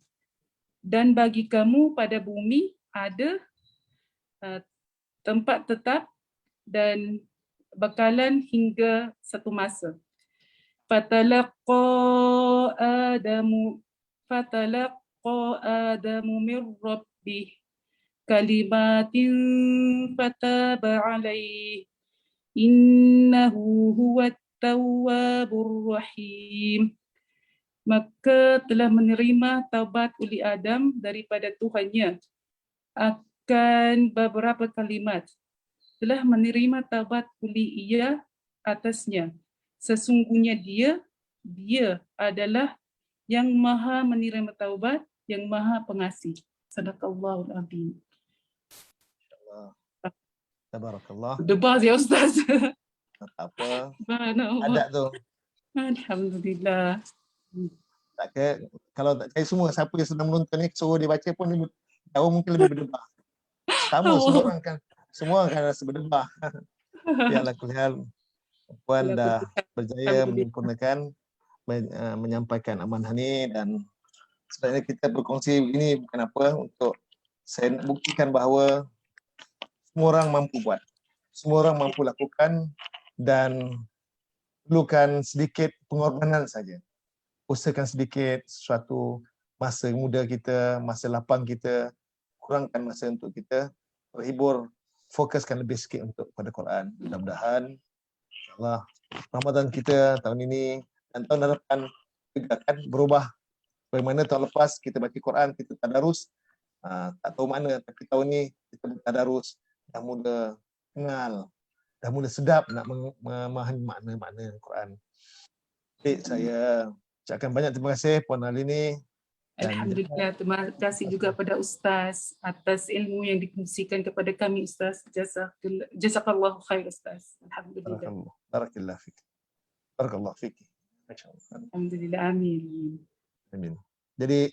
dan bagi kamu pada bumi ada tempat tetap dan bekalan hingga satu masa. Fatalaqa Adamu min rabbih kalimatin fataba alaih innahu huwat tawwabur rahim. Maka telah menerima taubat oleh Adam daripada Tuhannya akan beberapa kalimat. Telah menerima taubat oleh ia atasnya. Sesungguhnya dia adalah yang maha menerima taubat, yang maha pengasih. Sadaqallahul azim. Tabarakallah. Debar ya Ustaz. Tak apa. Subhanallah. Ada tu. Alhamdulillah. Tak ke, kalau tak saya semua siapa yang sedang menonton ni suruh dia baca pun dia tahu mungkin lebih berdebar. Sama semua orang kan rasa berdebar. Biarlah kuliah puan dah berjaya menyempurnakan menyampaikan amanah ni, dan sebenarnya kita berkongsi ini bukan apa, untuk saya nak buktikan bahawa semua orang mampu buat, semua orang mampu lakukan, dan perlukan sedikit pengorbanan saja. Usahakan sedikit sesuatu masa muda kita, masa lapang kita, kurangkan masa untuk kita berhibur, fokuskan lebih sikit untuk pada Quran. Mudah-mudahan insya-Allah Ramadan kita tahun ini dan tahun depan juga akan berubah. Bagaimana tahun lepas kita baca Quran, kita tadarus, tak tahu makna, tapi tahun ni kita bertadarus, dah mula kenal, dah mula sedap nak memahami makna-makna Quran. Baik, saya ucapkan banyak terima kasih Puan Alini. Alhamdulillah, terima kasih juga pada Ustaz atas ilmu yang dikongsikan kepada kami Ustaz. Jazakallahu khair Ustaz. Alhamdulillah. Barakallah fik. Barakallah fik. Alhamdulillah, amin. Amin. Jadi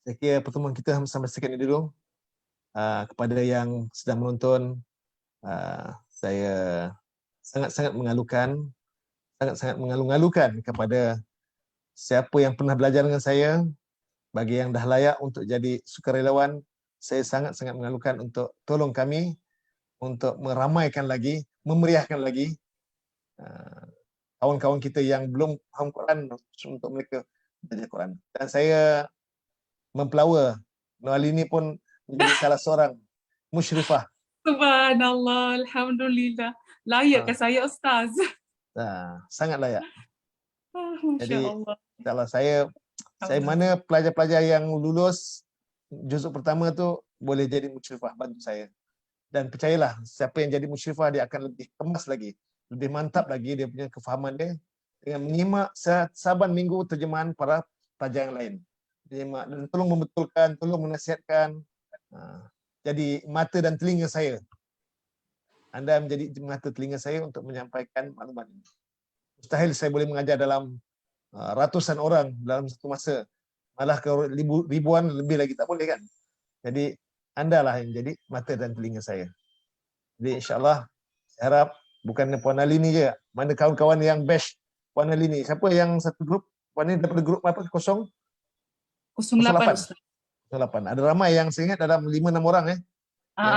saya kira pertemuan kita sampai sekian ini dulu. Kepada yang sedang menonton, saya sangat-sangat mengalu-alukan kepada siapa yang pernah belajar dengan saya, bagi yang dah layak untuk jadi sukarelawan, saya sangat-sangat mengalukan untuk tolong kami untuk meramaikan lagi, memeriahkan lagi kawan-kawan kita yang belum faham Quran, untuk mereka belajar Quran. Dan saya mempelawa Noali ini pun menjadi salah seorang musyrifah. Subhanallah, alhamdulillah. Layak ke saya Ustaz? Sangat layak. Jadi Masya-Allah. kalau saya mana pelajar-pelajar yang lulus juzuk pertama tu boleh jadi musyrifah, bantu saya. Dan percayalah, siapa yang jadi musyrifah dia akan lebih kemas lagi, lebih mantap lagi dia punya kefahaman dia dengan menyimak saban minggu terjemahan para pelajar yang lain. Menyimak dan tolong membetulkan, tolong menasihatkan. Jadi mata dan telinga saya. Anda menjadi mata telinga saya untuk menyampaikan maklumat ini. Mustahil saya boleh mengajar dalam ratusan orang dalam satu masa. Malah ke ribuan lebih lagi tak boleh kan. Jadi anda lah yang jadi mata dan telinga saya. Jadi insyaAllah saya harap bukan Puan Alini je, mana kawan-kawan yang bash Puan Alini. Siapa yang satu grup? Puan ini daripada grup apa? 08 08. Ustaz. 08. Ada ramai yang saya ingat dalam 5-6 orang yang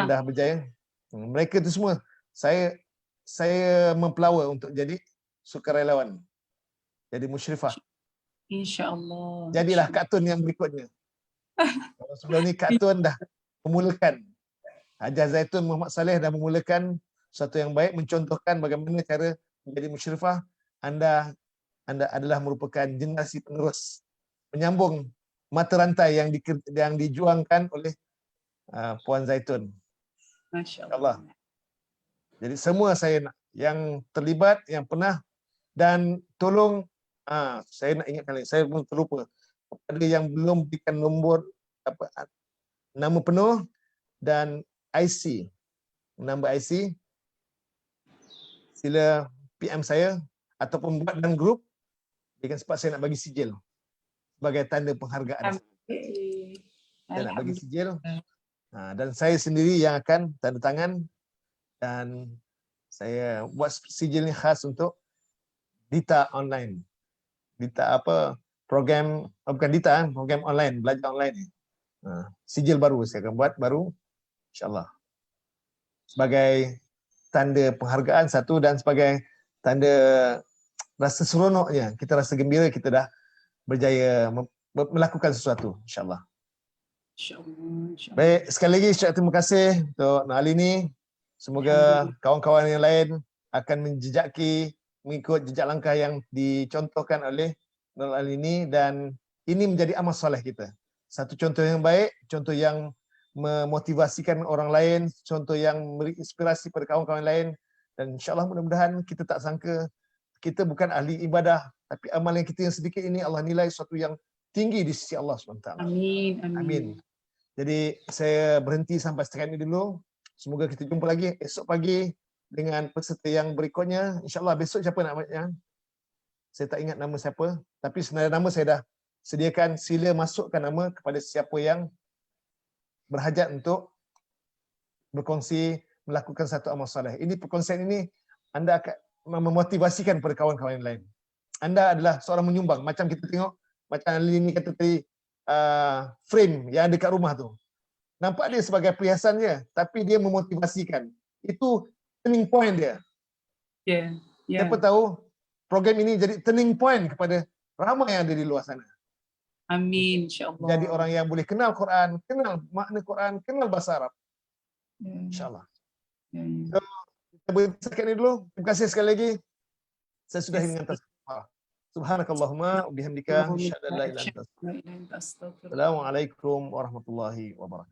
dah berjaya. Mereka tu semua saya mempelawa untuk jadi sukarelawan. Jadi musyrifah. InsyaAllah. Jadilah kartun yang berikutnya. Kalau sebelum ni kartun dah memulakan. Hajah Zaitun Muhammad Saleh dah memulakan sesuatu yang baik, mencontohkan bagaimana cara menjadi musyrifah. Anda adalah merupakan generasi penerus, menyambung mata rantai yang dijuangkan oleh Puan Zaitun. Masya Allah. Allah. Jadi semua saya nak yang terlibat, yang pernah, dan tolong saya nak ingatkan lagi, saya pun terlupa. Kepada yang belum berikan nombor nama penuh dan IC, nombor IC, sila PM saya ataupun buat dalam grup, dengan sebab saya nak bagi sijil sebagai tanda penghargaan. Saya nak bagi sijil. Dan saya sendiri yang akan tanda tangan, dan saya buat sijil ni khas untuk Dita online. Dita apa? Program, bukan Dita, program online, belajar online ni. Sijil baru saya akan buat baru, insyaAllah. Sebagai tanda penghargaan satu, dan sebagai tanda rasa seronoknya, kita rasa gembira kita dah berjaya melakukan sesuatu, insyaAllah. InsyaAllah. Baik, sekali lagi terima kasih untuk Nak Alini. Semoga kawan-kawan yang lain akan mengikut jejak langkah yang dicontohkan oleh Nur Alini, dan ini menjadi amal soleh kita. Satu contoh yang baik, contoh yang memotivasikan orang lain, contoh yang memberi inspirasi pada kawan-kawan lain, dan insyaAllah mudah-mudahan kita tak sangka kita bukan ahli ibadah, tapi amalan kita yang sedikit ini Allah nilai sesuatu yang tinggi di sisi Allah SWT. Amin. Amin. Jadi saya berhenti sampai setakat ini dulu. Semoga kita jumpa lagi esok pagi dengan peserta yang berikutnya. InsyaAllah besok siapa namanya? Saya tak ingat nama siapa. Tapi sebenarnya nama saya dah sediakan. Sila masukkan nama kepada siapa yang berhajat untuk berkongsi melakukan satu amal soleh. Ini perkongsian ini anda akan memotivasikan pada kawan-kawan yang lain. Anda adalah seorang menyumbang. Macam kita tengok, macam ini kata tadi, frame yang ada kat rumah tu. Nampak dia sebagai perhiasan je, tapi dia memotivasikan. Itu turning point dia. Siapa tahu program ini jadi turning point kepada ramai yang ada di luar sana. Amin, insyaAllah. Jadi orang yang boleh kenal Quran, kenal makna Quran, kenal bahasa Arab. InsyaAllah. So, kita berhenti sekian ini dulu. Terima kasih sekali lagi. Saya sudah dengan tasbih. Subhanakallahumma bihamdika asyhadu an la ilaha illa anta astaghfiruka wa atubu ilaik. Assalamualaikum warahmatullahi wabarakatuh.